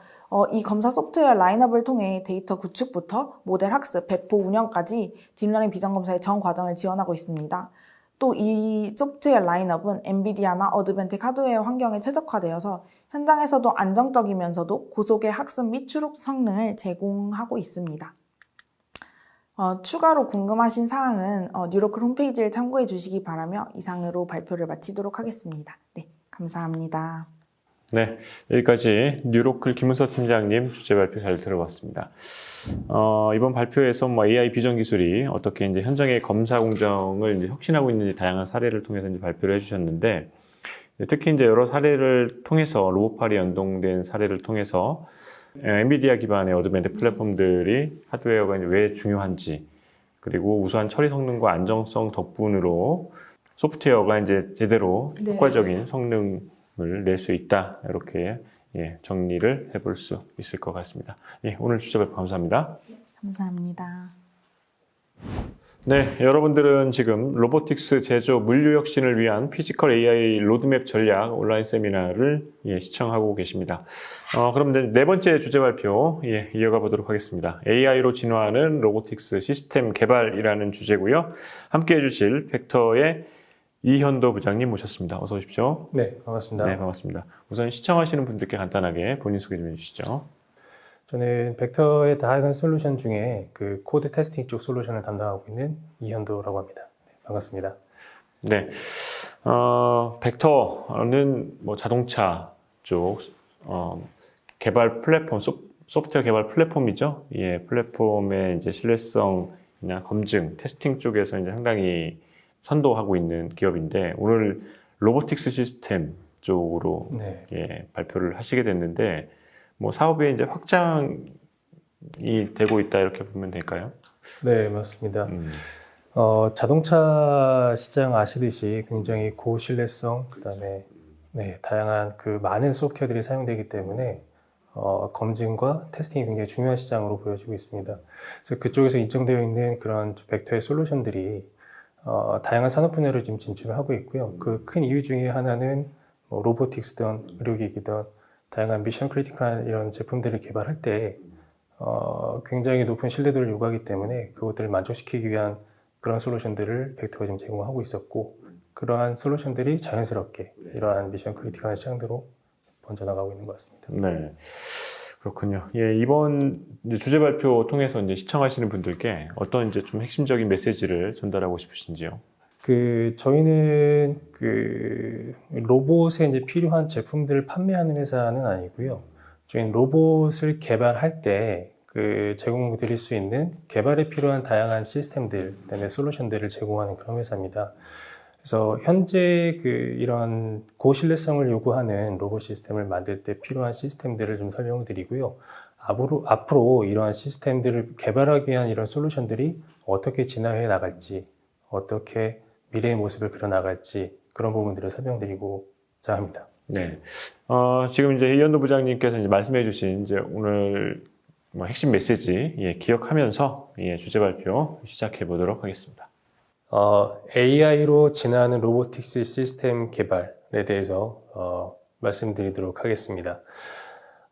이 검사 소프트웨어 라인업을 통해 데이터 구축부터 모델 학습, 배포 운영까지 딥러닝 비전 검사의 전 과정을 지원하고 있습니다. 또 이 소프트웨어 라인업은 엔비디아나 어드밴틱 하드웨어 환경에 최적화되어서 현장에서도 안정적이면서도 고속의 학습 및 추론 성능을 제공하고 있습니다. 추가로 궁금하신 사항은 뉴로클 홈페이지를 참고해 주시기 바라며 이상으로 발표를 마치도록 하겠습니다. 네, 감사합니다. 네, 여기까지 뉴로클 김은서 팀장님 주제 발표 잘 들어봤습니다. 이번 발표에서 AI 비전 기술이 어떻게 이제 현장의 검사 공정을 이제 혁신하고 있는지 다양한 사례를 통해서 이제 발표를 해주셨는데, 특히 이제 여러 사례를 통해서 로봇팔이 연동된 사례를 통해서 엔비디아 기반의 어드밴틱 플랫폼들이 하드웨어가 이제 왜 중요한지, 그리고 우수한 처리 성능과 안정성 덕분으로 소프트웨어가 이제 제대로 효과적인 성능을 낼 수 있다, 이렇게 정리를 해볼 수 있을 것 같습니다. 오늘 주제 발표 감사합니다. 감사합니다. 네, 여러분들은 지금 로보틱스 제조 물류 혁신을 위한 피지컬 AI 로드맵 전략 온라인 세미나를 시청하고 계십니다. 그럼 이제 네 번째 주제 발표 이어가 보도록 하겠습니다. AI로 진화하는 로보틱스 시스템 개발이라는 주제고요. 함께 해주실 벡터의 이현도 부장님 모셨습니다. 어서 오십시오. 네, 반갑습니다. 네, 반갑습니다. 우선 시청하시는 분들께 간단하게 본인 소개 좀 해주시죠. 저는 벡터의 다양한 솔루션 중에 그 코드 테스팅 쪽 솔루션을 담당하고 있는 이현도라고 합니다. 네, 반갑습니다. 네, 벡터는 자동차 쪽 개발 플랫폼, 소프트웨어 개발 플랫폼이죠. 플랫폼의 이제 신뢰성이나 검증, 테스팅 쪽에서 이제 상당히 선도하고 있는 기업인데, 오늘 로보틱스 시스템 쪽으로 발표를 하시게 됐는데, 사업에 이제 확장이 되고 있다, 이렇게 보면 될까요? 네, 맞습니다. 자동차 시장 아시듯이 굉장히 고신뢰성, 그다음에 다양한 그 많은 소프트웨어들이 사용되기 때문에 검증과 테스팅이 굉장히 중요한 시장으로 보여지고 있습니다. 그래서 그쪽에서 인정되어 있는 그런 벡터의 솔루션들이 다양한 산업 분야로 지금 진출을 하고 있고요. 그 큰 이유 중에 하나는 로보틱스든 의료기기든 다양한 미션 크리티컬한 이런 제품들을 개발할 때 굉장히 높은 신뢰도를 요구하기 때문에 그것들을 만족시키기 위한 그런 솔루션들을 벡터가 지금 제공하고 있었고, 그러한 솔루션들이 자연스럽게 이러한 미션 크리티컬한 시장으로 번져나가고 있는 것 같습니다. 네, 그렇군요. 이번 주제 발표 통해서 이제 시청하시는 분들께 어떤 이제 좀 핵심적인 메시지를 전달하고 싶으신지요? 저희는 로봇에 이제 필요한 제품들을 판매하는 회사는 아니고요. 저희는 로봇을 개발할 때 제공드릴 수 있는 개발에 필요한 다양한 시스템들, 그다음에 솔루션들을 제공하는 그런 회사입니다. 그래서 현재 이런 고신뢰성을 요구하는 로봇 시스템을 만들 때 필요한 시스템들을 좀 설명드리고요. 앞으로 이러한 시스템들을 개발하기 위한 이런 솔루션들이 어떻게 진화해 나갈지, 어떻게 미래의 모습을 그려나갈지, 그런 부분들을 설명드리고자 합니다. 네. 지금 이제 이현도 부장님께서 이제 말씀해 주신 이제 오늘 핵심 메시지 기억하면서 주제 발표 시작해 보도록 하겠습니다. AI로 진화하는 로보틱스 시스템 개발에 대해서 말씀드리도록 하겠습니다.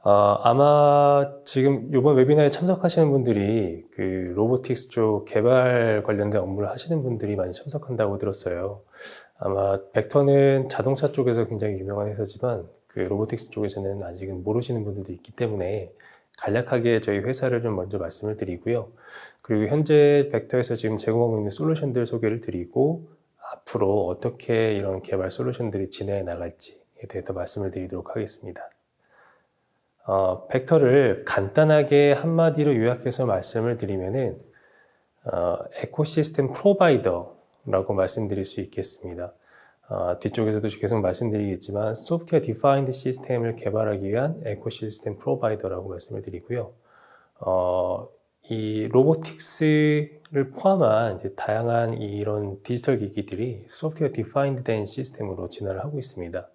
아마 지금 이번 웨비나에 참석하시는 분들이 그 로보틱스 쪽 개발 관련된 업무를 하시는 분들이 많이 참석한다고 들었어요. 아마 벡터는 자동차 쪽에서 굉장히 유명한 회사지만 그 로보틱스 쪽에서는 아직은 모르시는 분들도 있기 때문에 간략하게 저희 회사를 좀 먼저 말씀을 드리고요. 그리고 현재 벡터에서 지금 제공하고 있는 솔루션들 소개를 드리고 앞으로 어떻게 이런 개발 솔루션들이 진행해 나갈지에 대해서 말씀을 드리도록 하겠습니다. 벡터를 간단하게 한마디로 요약해서 말씀을 드리면은 에코시스템 프로바이더라고 말씀드릴 수 있겠습니다. 뒤쪽에서도 계속 말씀드리겠지만 소프트웨어 디파인드 시스템을 개발하기 위한 에코시스템 프로바이더라고 말씀을 드리고요. 이 로보틱스를 포함한 이제 다양한 이런 디지털 기기들이 소프트웨어 디파인드 된 시스템으로 진화를 하고 있습니다.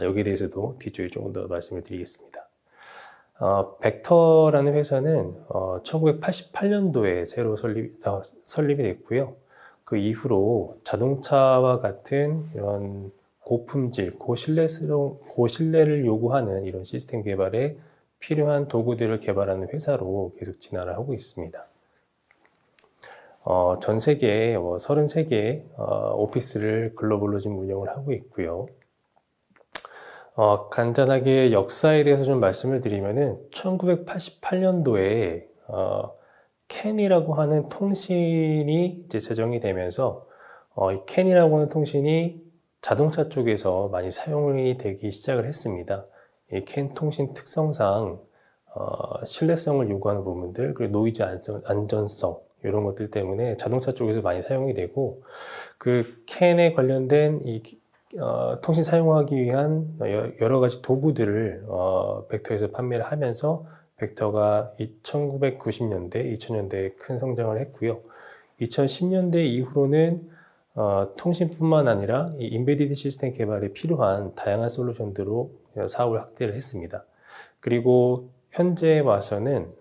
여기에 대해서도 뒤쪽에 조금 더 말씀을 드리겠습니다. 벡터라는 회사는 1988년도에 새로 설립이 됐고요. 그 이후로 자동차와 같은 이런 고품질, 고신뢰를 요구하는 이런 시스템 개발에 필요한 도구들을 개발하는 회사로 계속 진화를 하고 있습니다. 전 세계에 33개의 오피스를 글로벌로 지금 운영을 하고 있고요. 간단하게 역사에 대해서 좀 말씀을 드리면은 1988년도에 캔이라고 하는 통신이 이제 제정이 되면서 이 캔이라고 하는 통신이 자동차 쪽에서 많이 사용이 되기 시작을 했습니다. 이 캔 통신 특성상 신뢰성을 요구하는 부분들, 그리고 노이즈 안전성 이런 것들 때문에 자동차 쪽에서 많이 사용이 되고 그 캔에 관련된 이 통신 사용하기 위한 여러 가지 도구들을 벡터에서 판매를 하면서 벡터가 1990년대, 2000년대에 큰 성장을 했고요. 2010년대 이후로는 통신뿐만 아니라 이 인베디드 시스템 개발에 필요한 다양한 솔루션들로 사업을 확대를 했습니다. 그리고 현재 와서는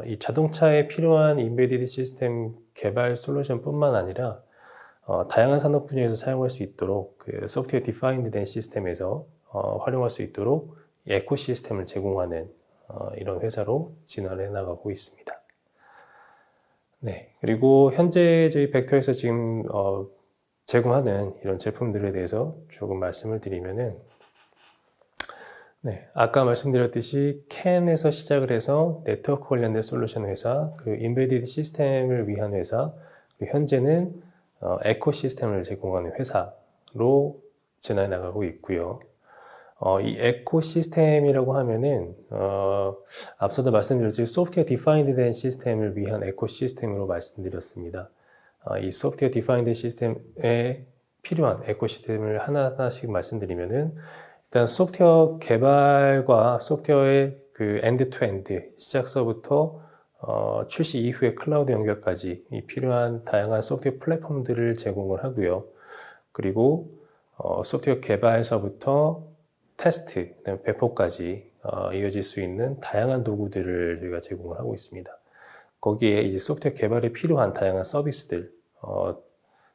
이 자동차에 필요한 인베디드 시스템 개발 솔루션뿐만 아니라 다양한 산업 분야에서 사용할 수 있도록 그 소프트웨어 디파인드 된 시스템에서 활용할 수 있도록 에코시스템을 제공하는 이런 회사로 진화를 해나가고 있습니다. 네, 그리고 현재 저희 벡터에서 지금 제공하는 이런 제품들에 대해서 조금 말씀을 드리면은 네, 아까 말씀드렸듯이 캔에서 시작을 해서 네트워크 관련된 솔루션 회사, 그리고 인베디드 시스템을 위한 회사, 그리고 현재는 에코시스템을 제공하는 회사로 진화해 나가고 있고요. 이 에코시스템이라고 하면은 앞서도 말씀드렸듯이 소프트웨어 디파인드 된 시스템을 위한 에코시스템으로 말씀드렸습니다. 이 소프트웨어 디파인드 시스템에 필요한 에코시스템을 하나하나씩 말씀드리면은 일단 소프트웨어 개발과 소프트웨어의 그 엔드 투 엔드 시작서부터 출시 이후의 클라우드 연결까지 이 필요한 다양한 소프트웨어 플랫폼들을 제공을 하고요. 그리고 소프트웨어 개발서부터 테스트, 배포까지 이어질 수 있는 다양한 도구들을 저희가 제공을 하고 있습니다. 거기에 이제 소프트웨어 개발에 필요한 다양한 서비스들,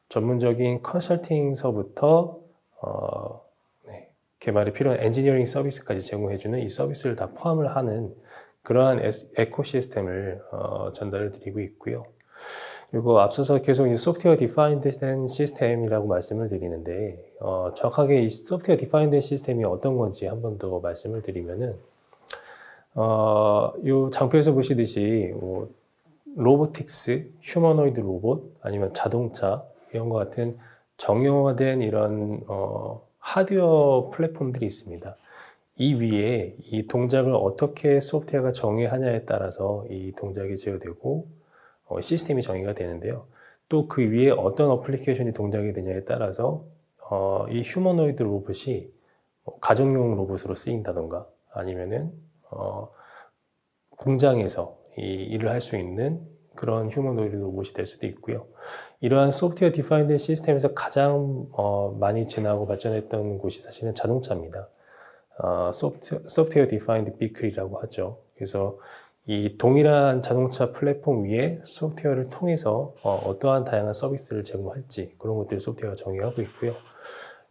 전문적인 컨설팅서부터 개발에 필요한 엔지니어링 서비스까지 제공해주는 이 서비스를 다 포함을 하는 그러한 에코시스템을 전달을 드리고 있고요. 그리고 앞서서 계속 이 소프트웨어 디파인드 된 시스템이라고 말씀을 드리는데 정확하게 이 소프트웨어 디파인드 시스템이 어떤 건지 한 번 더 말씀을 드리면은 이 장표에서 보시듯이 로보틱스, 휴머노이드 로봇 아니면 자동차 이런 것 같은 정형화된 이런 하드웨어 플랫폼들이 있습니다. 이 위에 이 동작을 어떻게 소프트웨어가 정의하냐에 따라서 이 동작이 제어되고 시스템이 정의가 되는데요. 또 그 위에 어떤 어플리케이션이 동작이 되냐에 따라서 이 휴머노이드 로봇이 가정용 로봇으로 쓰인다던가 아니면은 공장에서 이 일을 할 수 있는 그런 휴머노이드 로봇이 될 수도 있고요. 이러한 소프트웨어 디파인드 시스템에서 가장 많이 진화하고 발전했던 곳이 사실은 자동차입니다. 소프트웨어 디파인드 비클이라고 하죠. 그래서 이 동일한 자동차 플랫폼 위에 소프트웨어를 통해서 어떠한 다양한 서비스를 제공할지 그런 것들을 소프트웨어가 정의하고 있고요.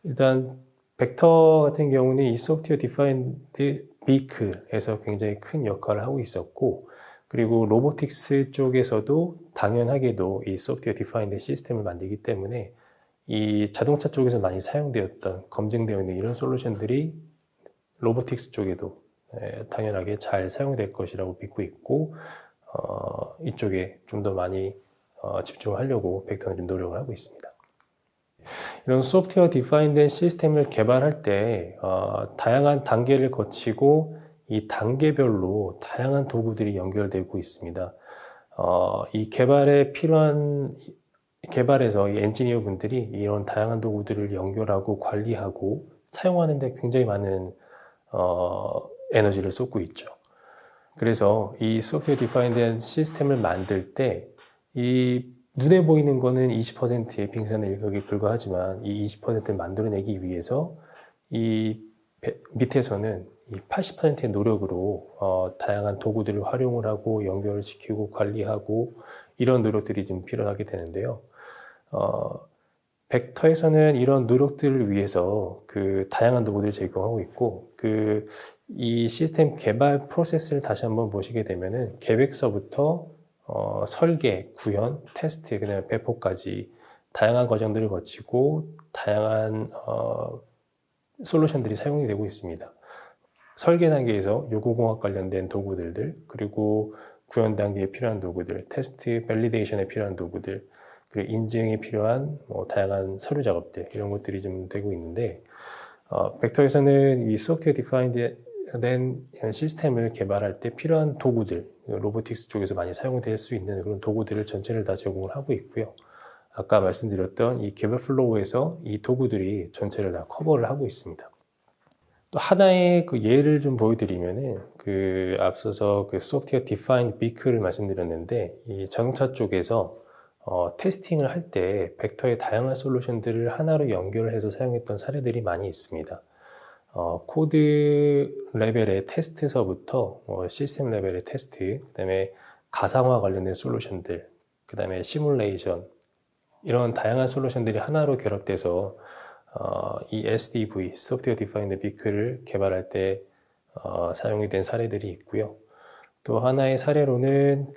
일단 벡터 같은 경우는 이 소프트웨어 디파인드 비클에서 굉장히 큰 역할을 하고 있었고, 그리고 로보틱스 쪽에서도 당연하게도 이 소프트웨어 디파인드 시스템을 만들기 때문에 이 자동차 쪽에서 많이 사용되었던, 검증되어 있는 이런 솔루션들이 로보틱스 쪽에도 당연하게 잘 사용될 것이라고 믿고 있고, 이쪽에 좀 더 많이 집중하려고 벡터는 좀 노력을 하고 있습니다. 이런 소프트웨어 디파인드 시스템을 개발할 때 다양한 단계를 거치고 이 단계별로 다양한 도구들이 연결되고 있습니다. 이 개발에서 이 엔지니어 분들이 이런 다양한 도구들을 연결하고 관리하고 사용하는 데 굉장히 많은 에너지를 쏟고 있죠. 그래서 이 소프트웨어 디파인드 시스템을 만들 때 이 눈에 보이는 거는 20%의 빙산의 일격에 불과하지만 이 20%를 만들어내기 위해서 이 밑에서는 이 80%의 노력으로 다양한 도구들을 활용을 하고 연결을 시키고 관리하고 이런 노력들이 좀 필요하게 되는데요. 벡터에서는 이런 노력들을 위해서 그 다양한 도구들을 제공하고 있고, 이 시스템 개발 프로세스를 다시 한번 보시게 되면은 계획서부터 설계, 구현, 테스트, 그다음에 배포까지 다양한 과정들을 거치고 다양한 솔루션들이 사용이 되고 있습니다. 설계 단계에서 요구공학 관련된 도구들들, 그리고 구현 단계에 필요한 도구들, 테스트, 밸리데이션에 필요한 도구들, 그리고 인증에 필요한 다양한 서류 작업들, 이런 것들이 좀 되고 있는데, 벡터에서는 이 소프트웨어 디파인드 된 시스템을 개발할 때 필요한 도구들, 로보틱스 쪽에서 많이 사용될 수 있는 그런 도구들을 전체를 다 제공을 하고 있고요. 아까 말씀드렸던 이 개발 플로우에서 이 도구들이 전체를 다 커버를 하고 있습니다. 또 하나의 그 예를 좀 보여드리면은 앞서서 그 소프트웨어 디파인드 비클을 말씀드렸는데, 이 자동차 쪽에서 테스팅을 할 때 벡터의 다양한 솔루션들을 하나로 연결을 해서 사용했던 사례들이 많이 있습니다. 코드 레벨의 테스트서부터 시스템 레벨의 테스트, 그 다음에 가상화 관련된 솔루션들, 그 다음에 시뮬레이션, 이런 다양한 솔루션들이 하나로 결합돼서 이 SDV, 소프트웨어 디파인드 비클을 개발할 때 사용이 된 사례들이 있고요. 또 하나의 사례로는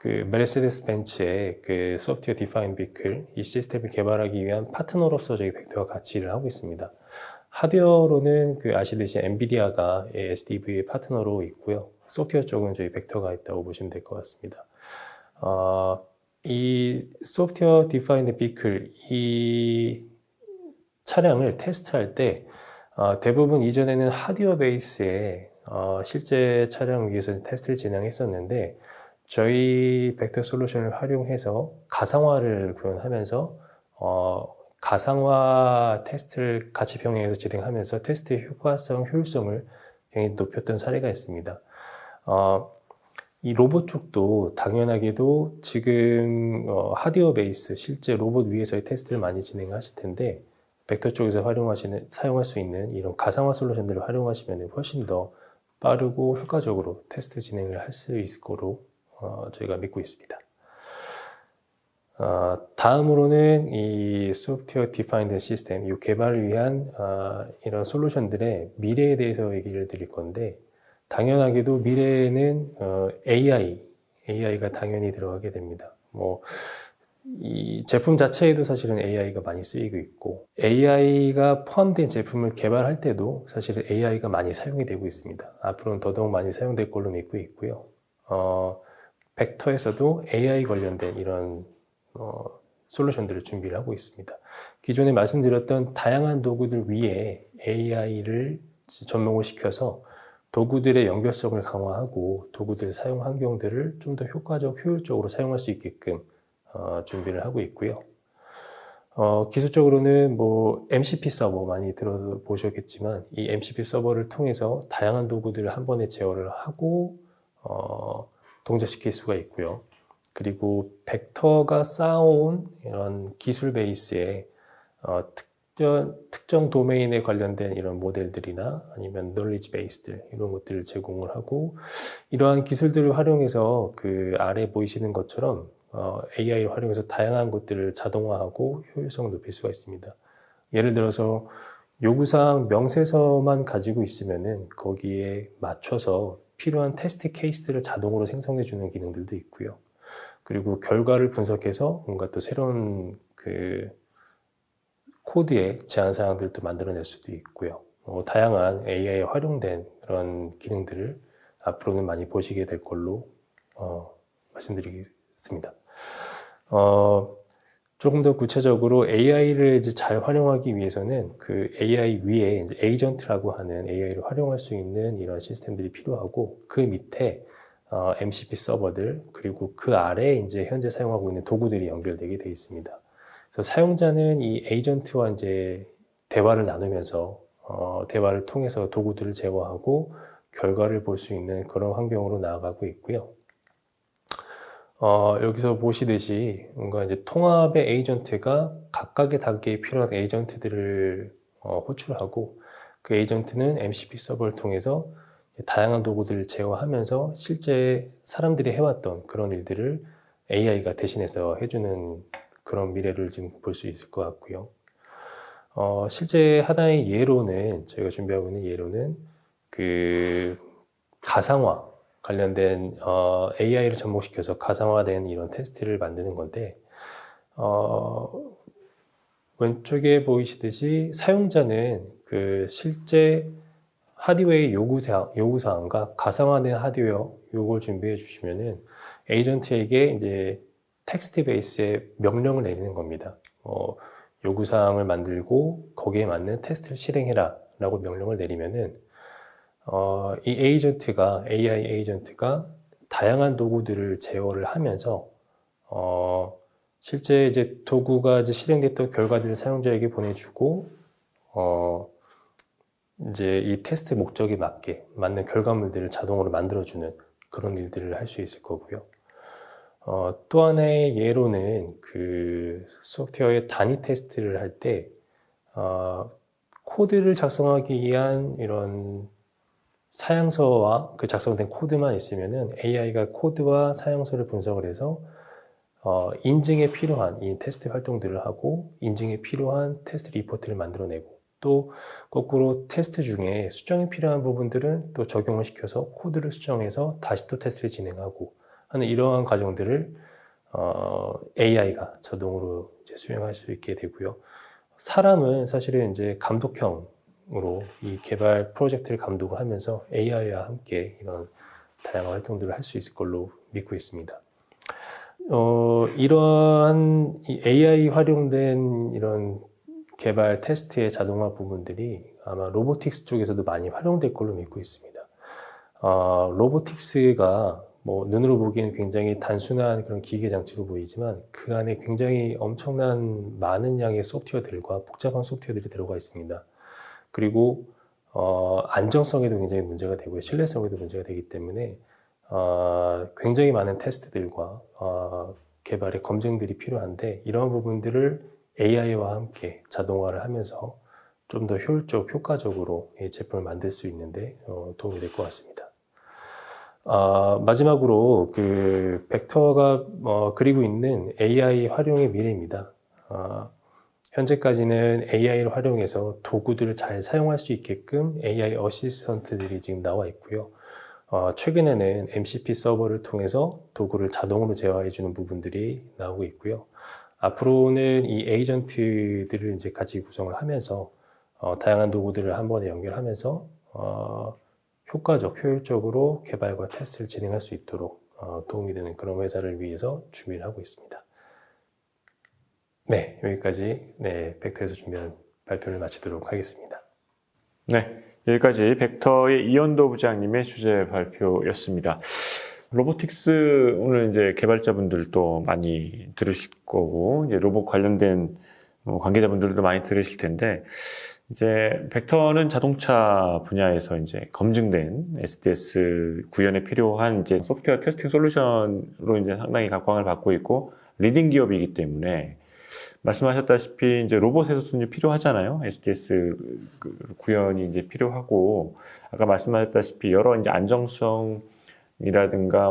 메르세데스 벤츠의 소프트웨어 디파인드 비클, 이 시스템을 개발하기 위한 파트너로서 저희 벡터가 같이 일을 하고 있습니다. 하드웨어로는 아시듯이 엔비디아가 SDV의 파트너로 있고요. 소프트웨어 쪽은 저희 벡터가 있다고 보시면 될 것 같습니다. 이 소프트웨어 디파인드 비클, 이 차량을 테스트할 때 대부분 이전에는 하드웨어 베이스의 실제 차량 위에서 테스트를 진행했었는데, 저희 벡터 솔루션을 활용해서 가상화를 구현하면서 가상화 테스트를 같이 병행해서 진행하면서 테스트의 효과성, 효율성을 굉장히 높였던 사례가 있습니다. 이 로봇 쪽도 당연하게도 지금 하드웨어 베이스, 실제 로봇 위에서의 테스트를 많이 진행하실 텐데, 벡터 쪽에서 사용할 수 있는 이런 가상화 솔루션들을 활용하시면 훨씬 더 빠르고 효과적으로 테스트 진행을 할 수 있을 거로 저희가 믿고 있습니다. 다음으로는 이 소프트웨어 디파인드 시스템, 이 개발을 위한 이런 솔루션들의 미래에 대해서 얘기를 드릴 건데, 당연하게도 미래에는 AI가 당연히 들어가게 됩니다. 이 제품 자체에도 사실은 AI가 많이 쓰이고 있고, AI가 포함된 제품을 개발할 때도 사실은 AI가 많이 사용이 되고 있습니다. 앞으로는 더더욱 많이 사용될 걸로 믿고 있고요. 벡터에서도 AI 관련된 이런 솔루션들을 준비를 하고 있습니다. 기존에 말씀드렸던 다양한 도구들 위에 AI를 접목을 시켜서 도구들의 연결성을 강화하고 도구들 사용 환경들을 좀 더 효율적으로 사용할 수 있게끔 준비를 하고 있고요. 기술적으로는 MCP 서버 많이 들어보셨겠지만, 이 MCP 서버를 통해서 다양한 도구들을 한 번에 제어를 하고 동작시킬 수가 있고요. 그리고 벡터가 쌓아온 이런 기술 베이스에 특정 도메인에 관련된 이런 모델들이나 아니면 knowledge base들, 이런 것들을 제공을 하고, 이러한 기술들을 활용해서 아래 보이시는 것처럼 AI를 활용해서 다양한 것들을 자동화하고 효율성을 높일 수가 있습니다. 예를 들어서 요구사항 명세서만 가지고 있으면은 거기에 맞춰서 필요한 테스트 케이스를 자동으로 생성해 주는 기능들도 있고요. 그리고 결과를 분석해서 뭔가 또 새로운 그 코드의 제한 사항들도 만들어낼 수도 있고요. 다양한 AI에 활용된 그런 기능들을 앞으로는 많이 보시게 될 걸로 말씀드리겠습니다. 조금 더 구체적으로 AI를 이제 잘 활용하기 위해서는 그 AI 위에 이제 에이전트라고 하는 AI를 활용할 수 있는 이런 시스템들이 필요하고, 그 밑에 MCP 서버들, 그리고 그 아래에 이제 현재 사용하고 있는 도구들이 연결되게 되어 있습니다. 그래서 사용자는 이 에이전트와 이제 대화를 나누면서 대화를 통해서 도구들을 제어하고 결과를 볼 수 있는 그런 환경으로 나아가고 있고요. 여기서 보시듯이 뭔가 이제 통합의 에이전트가 각각의 단계에 필요한 에이전트들을 호출하고, 그 에이전트는 MCP 서버를 통해서 다양한 도구들을 제어하면서 실제 사람들이 해왔던 그런 일들을 AI가 대신해서 해주는 그런 미래를 지금 볼 수 있을 것 같고요. 실제 하나의 예로는, 저희가 준비하고 있는 예로는 그 가상화 관련된 AI를 접목시켜서 가상화된 이런 테스트를 만드는 건데, 왼쪽에 보이시듯이 사용자는 그 실제 하드웨어의 요구사항과 가상화된 하드웨어 요걸 준비해 주시면은 에이전트에게 이제 텍스트 베이스의 명령을 내리는 겁니다. 요구사항을 만들고 거기에 맞는 테스트를 실행해라 라고 명령을 내리면은 이 에이전트가, AI 에이전트가 다양한 도구들을 제어를 하면서 실제 이제 도구가 이제 실행됐던 결과들을 사용자에게 보내주고 이제 이 테스트 목적에 맞게 맞는 결과물들을 자동으로 만들어주는 그런 일들을 할 수 있을 거고요. 또 하나의 예로는 그 소프트웨어의 단위 테스트를 할 때 코드를 작성하기 위한 이런 사양서와 그 작성된 코드만 있으면은 AI가 코드와 사양서를 분석을 해서 인증에 필요한 이 테스트 활동들을 하고, 인증에 필요한 테스트 리포트를 만들어내고, 또 거꾸로 테스트 중에 수정이 필요한 부분들은 또 적용을 시켜서 코드를 수정해서 다시 또 테스트를 진행하고 하는 이러한 과정들을 AI가 자동으로 이제 수행할 수 있게 되고요. 사람은 사실은 이제 감독형으로 이 개발 프로젝트를 감독을 하면서 AI와 함께 이런 다양한 활동들을 할 수 있을 걸로 믿고 있습니다. 이러한 이 AI 활용된 이런 개발 테스트의 자동화 부분들이 아마 로보틱스 쪽에서도 많이 활용될 걸로 믿고 있습니다. 로보틱스가 뭐 눈으로 보기에는 굉장히 단순한 그런 기계 장치로 보이지만 그 안에 굉장히 엄청난 많은 양의 소프트웨어들과 복잡한 소프트웨어들이 들어가 있습니다. 그리고 안정성에도 굉장히 문제가 되고요, 신뢰성에도 문제가 되기 때문에 굉장히 많은 테스트들과 개발의 검증들이 필요한데, 이런 부분들을 AI와 함께 자동화를 하면서 좀 더 효과적으로 이 제품을 만들 수 있는데 도움이 될 것 같습니다. 마지막으로 그 벡터가 그리고 있는 AI 활용의 미래입니다. 현재까지는 AI를 활용해서 도구들을 잘 사용할 수 있게끔 AI 어시스턴트들이 지금 나와 있고요. 최근에는 MCP 서버를 통해서 도구를 자동으로 제어해 주는 부분들이 나오고 있고요. 앞으로는 이 에이전트들을 이제 같이 구성을 하면서 다양한 도구들을 한 번에 연결하면서 효율적으로 개발과 테스트를 진행할 수 있도록 도움이 되는 그런 회사를 위해서 준비를 하고 있습니다. 네, 여기까지 벡터에서 준비한 발표를 마치도록 하겠습니다. 네, 여기까지 벡터의 이현도 부장님의 주제 발표였습니다. 로보틱스 오늘 이제 개발자분들도 많이 들으실 거고, 이제 로봇 관련된 관계자분들도 많이 들으실 텐데, 이제 벡터는 자동차 분야에서 이제 검증된 SDS 구현에 필요한 이제 소프트웨어 테스팅 솔루션으로 이제 상당히 각광을 받고 있고, 리딩 기업이기 때문에 말씀하셨다시피 이제 로봇에서도 이제 필요하잖아요. SDS 구현이 이제 필요하고, 아까 말씀하셨다시피 여러 이제 안정성이라든가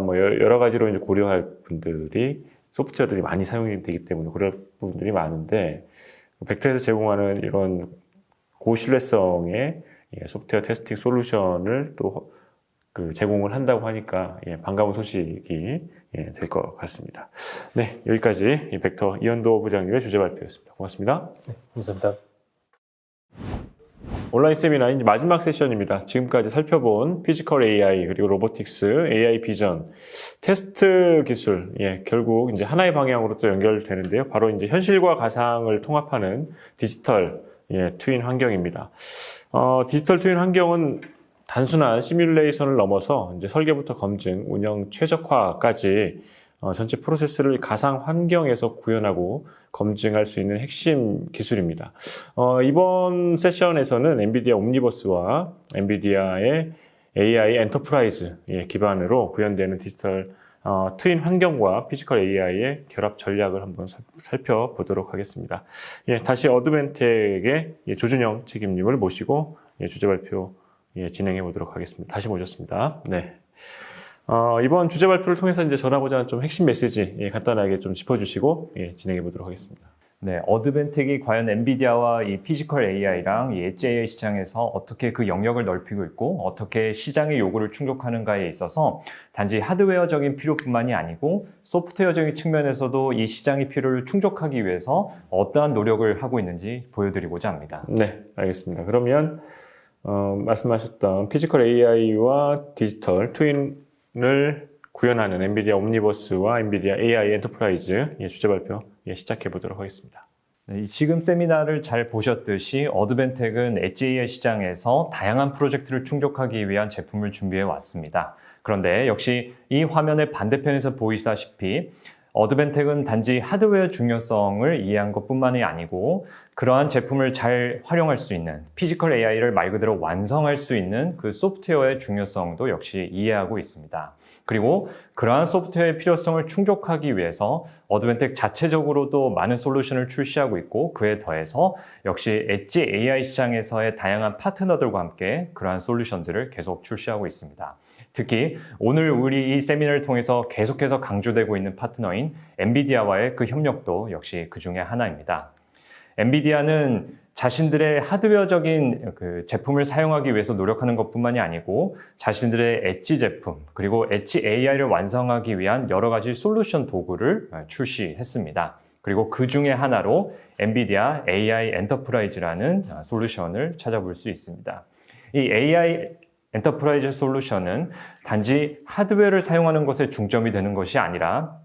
뭐 여러 가지로 이제 고려할 분들이 소프트웨어들이 많이 사용이 되기 때문에 고려할 부분들이 많은데, 벡터에서 제공하는 이런 고신뢰성의 소프트웨어 테스팅 솔루션을 또 제공을 한다고 하니까 반가운 소식이 될 것 같습니다. 네, 여기까지 벡터 이현도 부장님의 주제 발표였습니다. 고맙습니다. 네, 감사합니다. 온라인 세미나 이제 마지막 세션입니다. 지금까지 살펴본 피지컬 AI 그리고 로보틱스, AI 비전, 테스트 기술, 결국 이제 하나의 방향으로 또 연결되는데요. 바로 이제 현실과 가상을 통합하는 디지털 트윈 환경입니다. 디지털 트윈 환경은 단순한 시뮬레이션을 넘어서 이제 설계부터 검증, 운영 최적화까지 전체 프로세스를 가상 환경에서 구현하고 검증할 수 있는 핵심 기술입니다. 이번 세션에서는 엔비디아 옴니버스와 엔비디아의 AI 엔터프라이즈 기반으로 구현되는 디지털 트윈 환경과 피지컬 AI의 결합 전략을 한번 살펴보도록 하겠습니다. 다시 어드벤텍의 조준영 책임님을 모시고 주제 발표 진행해 보도록 하겠습니다. 다시 모셨습니다. 네. 이번 주제 발표를 통해서 이제 전하고자 하는 좀 핵심 메시지 간단하게 좀 짚어주시고 진행해 보도록 하겠습니다. 네, 어드벤텍이 과연 엔비디아와 이 피지컬 AI랑 이 엣지 AI 시장에서 어떻게 그 영역을 넓히고 있고 어떻게 시장의 요구를 충족하는가에 있어서 단지 하드웨어적인 필요뿐만이 아니고 소프트웨어적인 측면에서도 이 시장의 필요를 충족하기 위해서 어떠한 노력을 하고 있는지 보여드리고자 합니다. 네, 알겠습니다. 그러면 말씀하셨던 피지컬 AI와 디지털 트윈을 구현하는 엔비디아 옴니버스와 엔비디아 AI 엔터프라이즈 주제 발표 시작해 보도록 하겠습니다. 네, 지금 세미나를 잘 보셨듯이 어드벤텍은 엣지 AI 시장에서 다양한 프로젝트를 충족하기 위한 제품을 준비해 왔습니다. 그런데 역시 이 화면의 반대편에서 보이시다시피 어드벤텍은 단지 하드웨어 중요성을 이해한 것뿐만이 아니고 그러한 제품을 잘 활용할 수 있는 피지컬 AI를 말 그대로 완성할 수 있는 그 소프트웨어의 중요성도 역시 이해하고 있습니다. 그리고 그러한 소프트웨어의 필요성을 충족하기 위해서 어드벤텍 자체적으로도 많은 솔루션을 출시하고 있고 그에 더해서 역시 엣지 AI 시장에서의 다양한 파트너들과 함께 그러한 솔루션들을 계속 출시하고 있습니다. 특히 오늘 우리 이 세미나를 통해서 계속해서 강조되고 있는 파트너인 엔비디아와의 그 협력도 역시 그 중에 하나입니다. 엔비디아는 자신들의 하드웨어적인 그 제품을 사용하기 위해서 노력하는 것뿐만이 아니고 자신들의 엣지 제품 그리고 엣지 AI를 완성하기 위한 여러 가지 솔루션 도구를 출시했습니다. 그리고 그 중에 하나로 엔비디아 AI 엔터프라이즈라는 솔루션을 찾아볼 수 있습니다. 이 AI 엔터프라이즈 솔루션은 단지 하드웨어를 사용하는 것에 중점이 되는 것이 아니라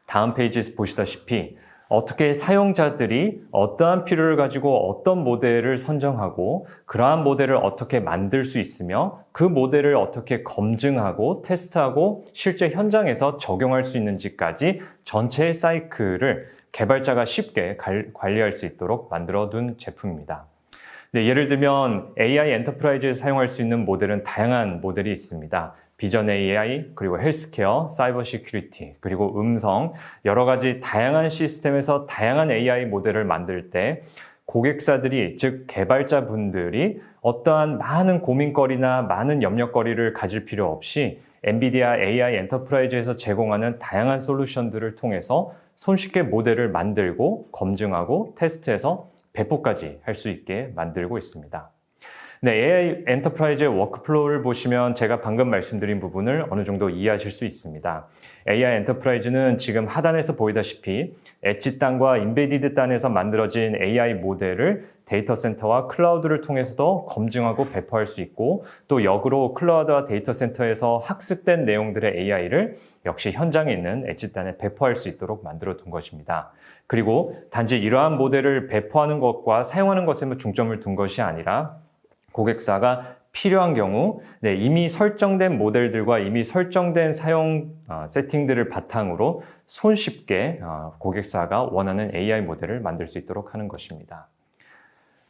다음 페이지에서 보시다시피 어떻게 사용자들이 어떠한 필요를 가지고 어떤 모델을 선정하고 그러한 모델을 어떻게 만들 수 있으며 그 모델을 어떻게 검증하고 테스트하고 실제 현장에서 적용할 수 있는지까지 전체의 사이클을 개발자가 쉽게 관리할 수 있도록 만들어둔 제품입니다. 네, 예를 들면 AI 엔터프라이즈에 사용할 수 있는 모델은 다양한 모델이 있습니다. 비전 AI, 그리고 헬스케어, 사이버 시큐리티, 그리고 음성, 여러 가지 다양한 시스템에서 다양한 AI 모델을 만들 때 고객사들이, 즉 개발자분들이 어떠한 많은 고민거리나 많은 염려거리를 가질 필요 없이 엔비디아 AI 엔터프라이즈에서 제공하는 다양한 솔루션들을 통해서 손쉽게 모델을 만들고 검증하고 테스트해서 배포까지 할 수 있게 만들고 있습니다. 네, AI 엔터프라이즈의 워크플로우를 보시면 제가 방금 말씀드린 부분을 어느 정도 이해하실 수 있습니다. AI 엔터프라이즈는 지금 하단에서 보이다시피 엣지 단과 인베디드 단에서 만들어진 AI 모델을 데이터 센터와 클라우드를 통해서도 검증하고 배포할 수 있고 또 역으로 클라우드와 데이터 센터에서 학습된 내용들의 AI를 역시 현장에 있는 엣지 단에 배포할 수 있도록 만들어 둔 것입니다. 그리고 단지 이러한 모델을 배포하는 것과 사용하는 것에만 중점을 둔 것이 아니라 고객사가 필요한 경우 이미 설정된 모델들과 이미 설정된 사용 세팅들을 바탕으로 손쉽게 고객사가 원하는 AI 모델을 만들 수 있도록 하는 것입니다.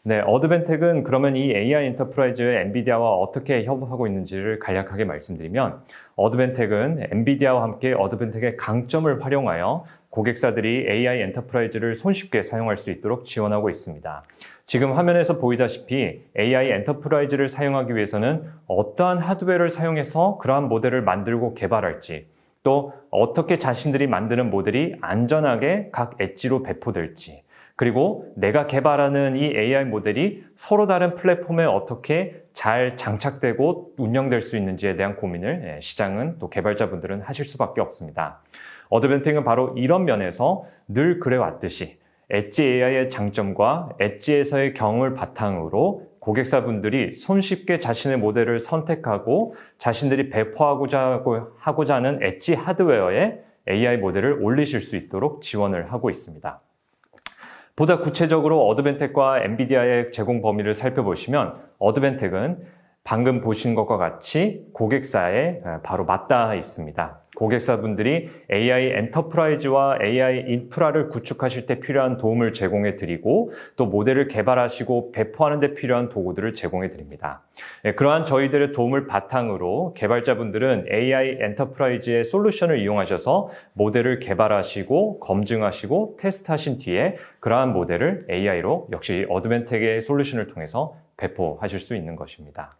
네, 어드벤텍은 그러면 이 AI 엔터프라이즈의 엔비디아와 어떻게 협업하고 있는지를 간략하게 말씀드리면 어드벤텍은 엔비디아와 함께 어드벤텍의 강점을 활용하여 고객사들이 AI 엔터프라이즈를 손쉽게 사용할 수 있도록 지원하고 있습니다. 지금 화면에서 보이다시피 AI 엔터프라이즈를 사용하기 위해서는 어떠한 하드웨어를 사용해서 그러한 모델을 만들고 개발할지 또 어떻게 자신들이 만드는 모델이 안전하게 각 엣지로 배포될지 그리고 내가 개발하는 이 AI 모델이 서로 다른 플랫폼에 어떻게 잘 장착되고 운영될 수 있는지에 대한 고민을 시장은 또 개발자분들은 하실 수밖에 없습니다. 어드벤텍은 바로 이런 면에서 늘 그래왔듯이 엣지 AI의 장점과 엣지에서의 경험을 바탕으로 고객사분들이 손쉽게 자신의 모델을 선택하고 자신들이 배포하고자 하는 엣지 하드웨어에 AI 모델을 올리실 수 있도록 지원을 하고 있습니다. 보다 구체적으로 어드벤텍과 엔비디아의 제공 범위를 살펴보시면 어드벤텍은 방금 보신 것과 같이 고객사에 바로 맞닿아 있습니다. 고객사분들이 AI 엔터프라이즈와 AI 인프라를 구축하실 때 필요한 도움을 제공해 드리고 또 모델을 개발하시고 배포하는 데 필요한 도구들을 제공해 드립니다. 그러한 저희들의 도움을 바탕으로 개발자분들은 AI 엔터프라이즈의 솔루션을 이용하셔서 모델을 개발하시고 검증하시고 테스트하신 뒤에 그러한 모델을 AI로 역시 어드벤텍의 솔루션을 통해서 배포하실 수 있는 것입니다.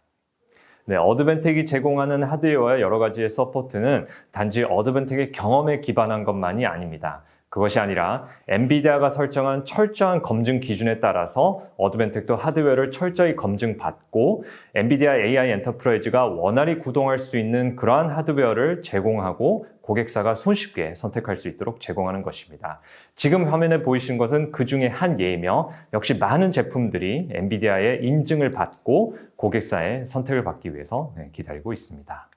네, 어드벤텍이 제공하는 하드웨어와 여러 가지의 서포트는 단지 어드벤텍의 경험에 기반한 것만이 아닙니다. 그것이 아니라 엔비디아가 설정한 철저한 검증 기준에 따라서 어드벤텍도 하드웨어를 철저히 검증받고 엔비디아 AI 엔터프라이즈가 원활히 구동할 수 있는 그러한 하드웨어를 제공하고 고객사가 손쉽게 선택할 수 있도록 제공하는 것입니다. 지금 화면에 보이신 것은 그 중에 한 예이며 역시 많은 제품들이 엔비디아의 인증을 받고 고객사의 선택을 받기 위해서 기다리고 있습니다.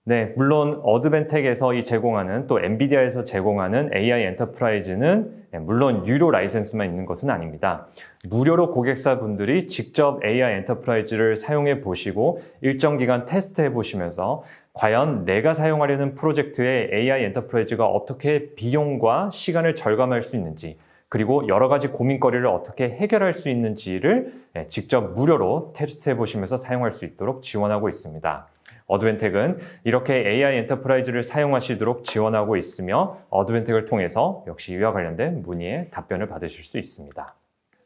네, 물론 어드벤텍에서 제공하는 또 엔비디아에서 제공하는 AI 엔터프라이즈는 물론 유료 라이센스만 있는 것은 아닙니다. 무료로 고객사분들이 직접 AI 엔터프라이즈를 사용해 보시고 일정 기간 테스트해 보시면서 과연 내가 사용하려는 프로젝트의 AI 엔터프라이즈가 어떻게 비용과 시간을 절감할 수 있는지 그리고 여러 가지 고민거리를 어떻게 해결할 수 있는지를 직접 무료로 테스트해 보시면서 사용할 수 있도록 지원하고 있습니다. 어드벤텍은 이렇게 AI 엔터프라이즈를 사용하시도록 지원하고 있으며 어드벤텍을 통해서 역시 이와 관련된 문의에 답변을 받으실 수 있습니다.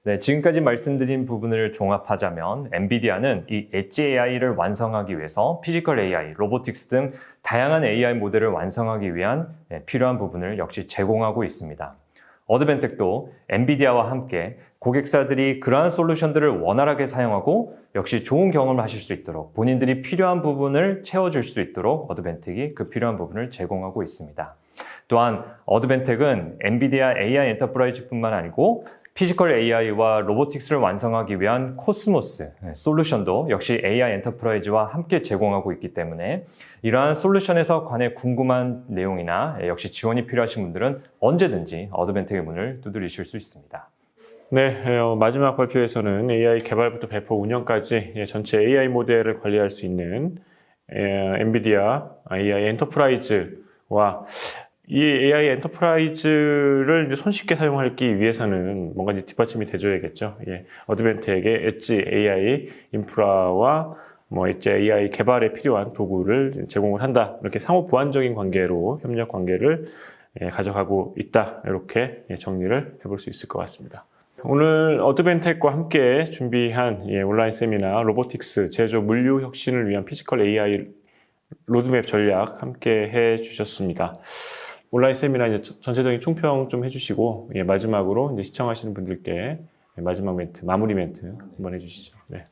네, 지금까지 말씀드린 부분을 종합하자면 엔비디아는 이 엣지 AI를 완성하기 위해서 피지컬 AI, 로보틱스 등 다양한 AI 모델을 완성하기 위한 필요한 부분을 역시 제공하고 있습니다. 어드벤텍도 엔비디아와 함께 고객사들이 그러한 솔루션들을 원활하게 사용하고 역시 좋은 경험을 하실 수 있도록 본인들이 필요한 부분을 채워줄 수 있도록 어드벤텍이 그 필요한 부분을 제공하고 있습니다. 또한 어드벤텍은 엔비디아 AI 엔터프라이즈뿐만 아니고 피지컬 AI와 로보틱스를 완성하기 위한 코스모스 솔루션도 역시 AI 엔터프라이즈와 함께 제공하고 있기 때문에 이러한 솔루션에서 관해 궁금한 내용이나 역시 지원이 필요하신 분들은 언제든지 어드벤텍의 문을 두드리실 수 있습니다. 네, 마지막 발표에서는 AI 개발부터 배포 운영까지 전체 AI 모델을 관리할 수 있는 엔비디아 AI 엔터프라이즈와 이 AI 엔터프라이즈를 이제 손쉽게 사용하기 위해서는 뭔가 이제 뒷받침이 돼줘야겠죠. 어드벤텍의 엣지 AI 인프라와 엣지 AI 개발에 필요한 도구를 제공을 한다. 이렇게 상호 보완적인 관계로 협력 관계를 가져가고 있다. 이렇게 정리를 해볼 수 있을 것 같습니다. 오늘 어드벤텍과 함께 준비한 온라인 세미나 로보틱스 제조 물류 혁신을 위한 피지컬 AI 로드맵 전략 함께 해주셨습니다. 온라인 세미나 이제 전체적인 총평 좀 해주시고 마지막으로 이제 시청하시는 분들께 마지막 멘트, 마무리 멘트 한번 해주시죠. 네.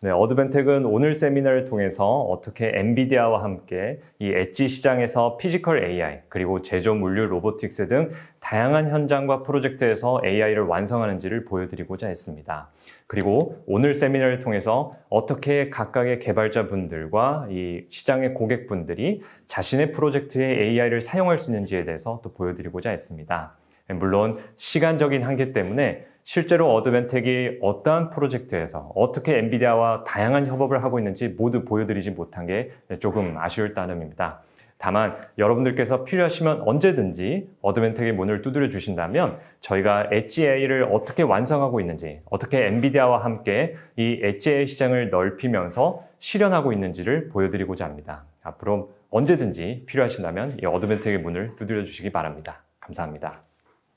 네, 어드벤텍은 오늘 세미나를 통해서 어떻게 엔비디아와 함께 이 엣지 시장에서 피지컬 AI 그리고 제조 물류 로보틱스 등 다양한 현장과 프로젝트에서 AI를 완성하는지를 보여드리고자 했습니다. 그리고 오늘 세미나를 통해서 어떻게 각각의 개발자분들과 이 시장의 고객분들이 자신의 프로젝트에 AI를 사용할 수 있는지에 대해서 또 보여드리고자 했습니다. 물론 시간적인 한계 때문에 실제로 어드벤텍이 어떠한 프로젝트에서 어떻게 엔비디아와 다양한 협업을 하고 있는지 모두 보여드리지 못한 게 조금 아쉬울 따름입니다. 다만 여러분들께서 필요하시면 언제든지 어드벤텍의 문을 두드려 주신다면 저희가 엣지 AI를 어떻게 완성하고 있는지 어떻게 엔비디아와 함께 이 엣지 AI 시장을 넓히면서 실현하고 있는지를 보여드리고자 합니다. 앞으로 언제든지 필요하신다면 이 어드벤텍의 문을 두드려 주시기 바랍니다. 감사합니다.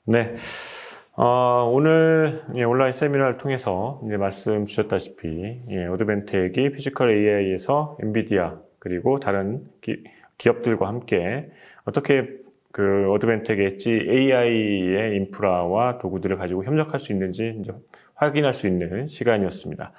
네. 오늘 온라인 세미나를 통해서 이제 말씀 주셨다시피 어드벤텍이 피지컬 AI에서 엔비디아 그리고 다른 기업들과 함께 어떻게 그 어드벤텍 엣지 AI의 인프라와 도구들을 가지고 협력할 수 있는지 이제 확인할 수 있는 시간이었습니다.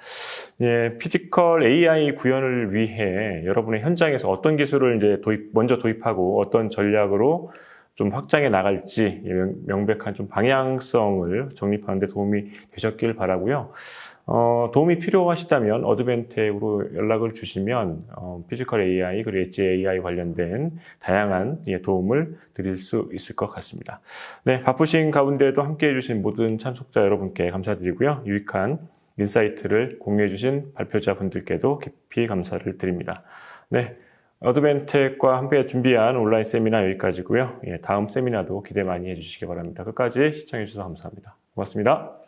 예, 피지컬 AI 구현을 위해 여러분의 현장에서 어떤 기술을 이제 먼저 도입하고 어떤 전략으로 좀 확장해 나갈지 명백한 좀 방향성을 정립하는 데 도움이 되셨길 바라고요. 도움이 필요하시다면 어드벤텍으로 연락을 주시면 피지컬 AI 그리고 엣지 AI 관련된 다양한 도움을 드릴 수 있을 것 같습니다. 네, 바쁘신 가운데도 함께해 주신 모든 참석자 여러분께 감사드리고요. 유익한 인사이트를 공유해 주신 발표자분들께도 깊이 감사를 드립니다. 네, 어드벤텍과 함께 준비한 온라인 세미나 여기까지고요. 다음 세미나도 기대 많이 해주시기 바랍니다. 끝까지 시청해 주셔서 감사합니다. 고맙습니다.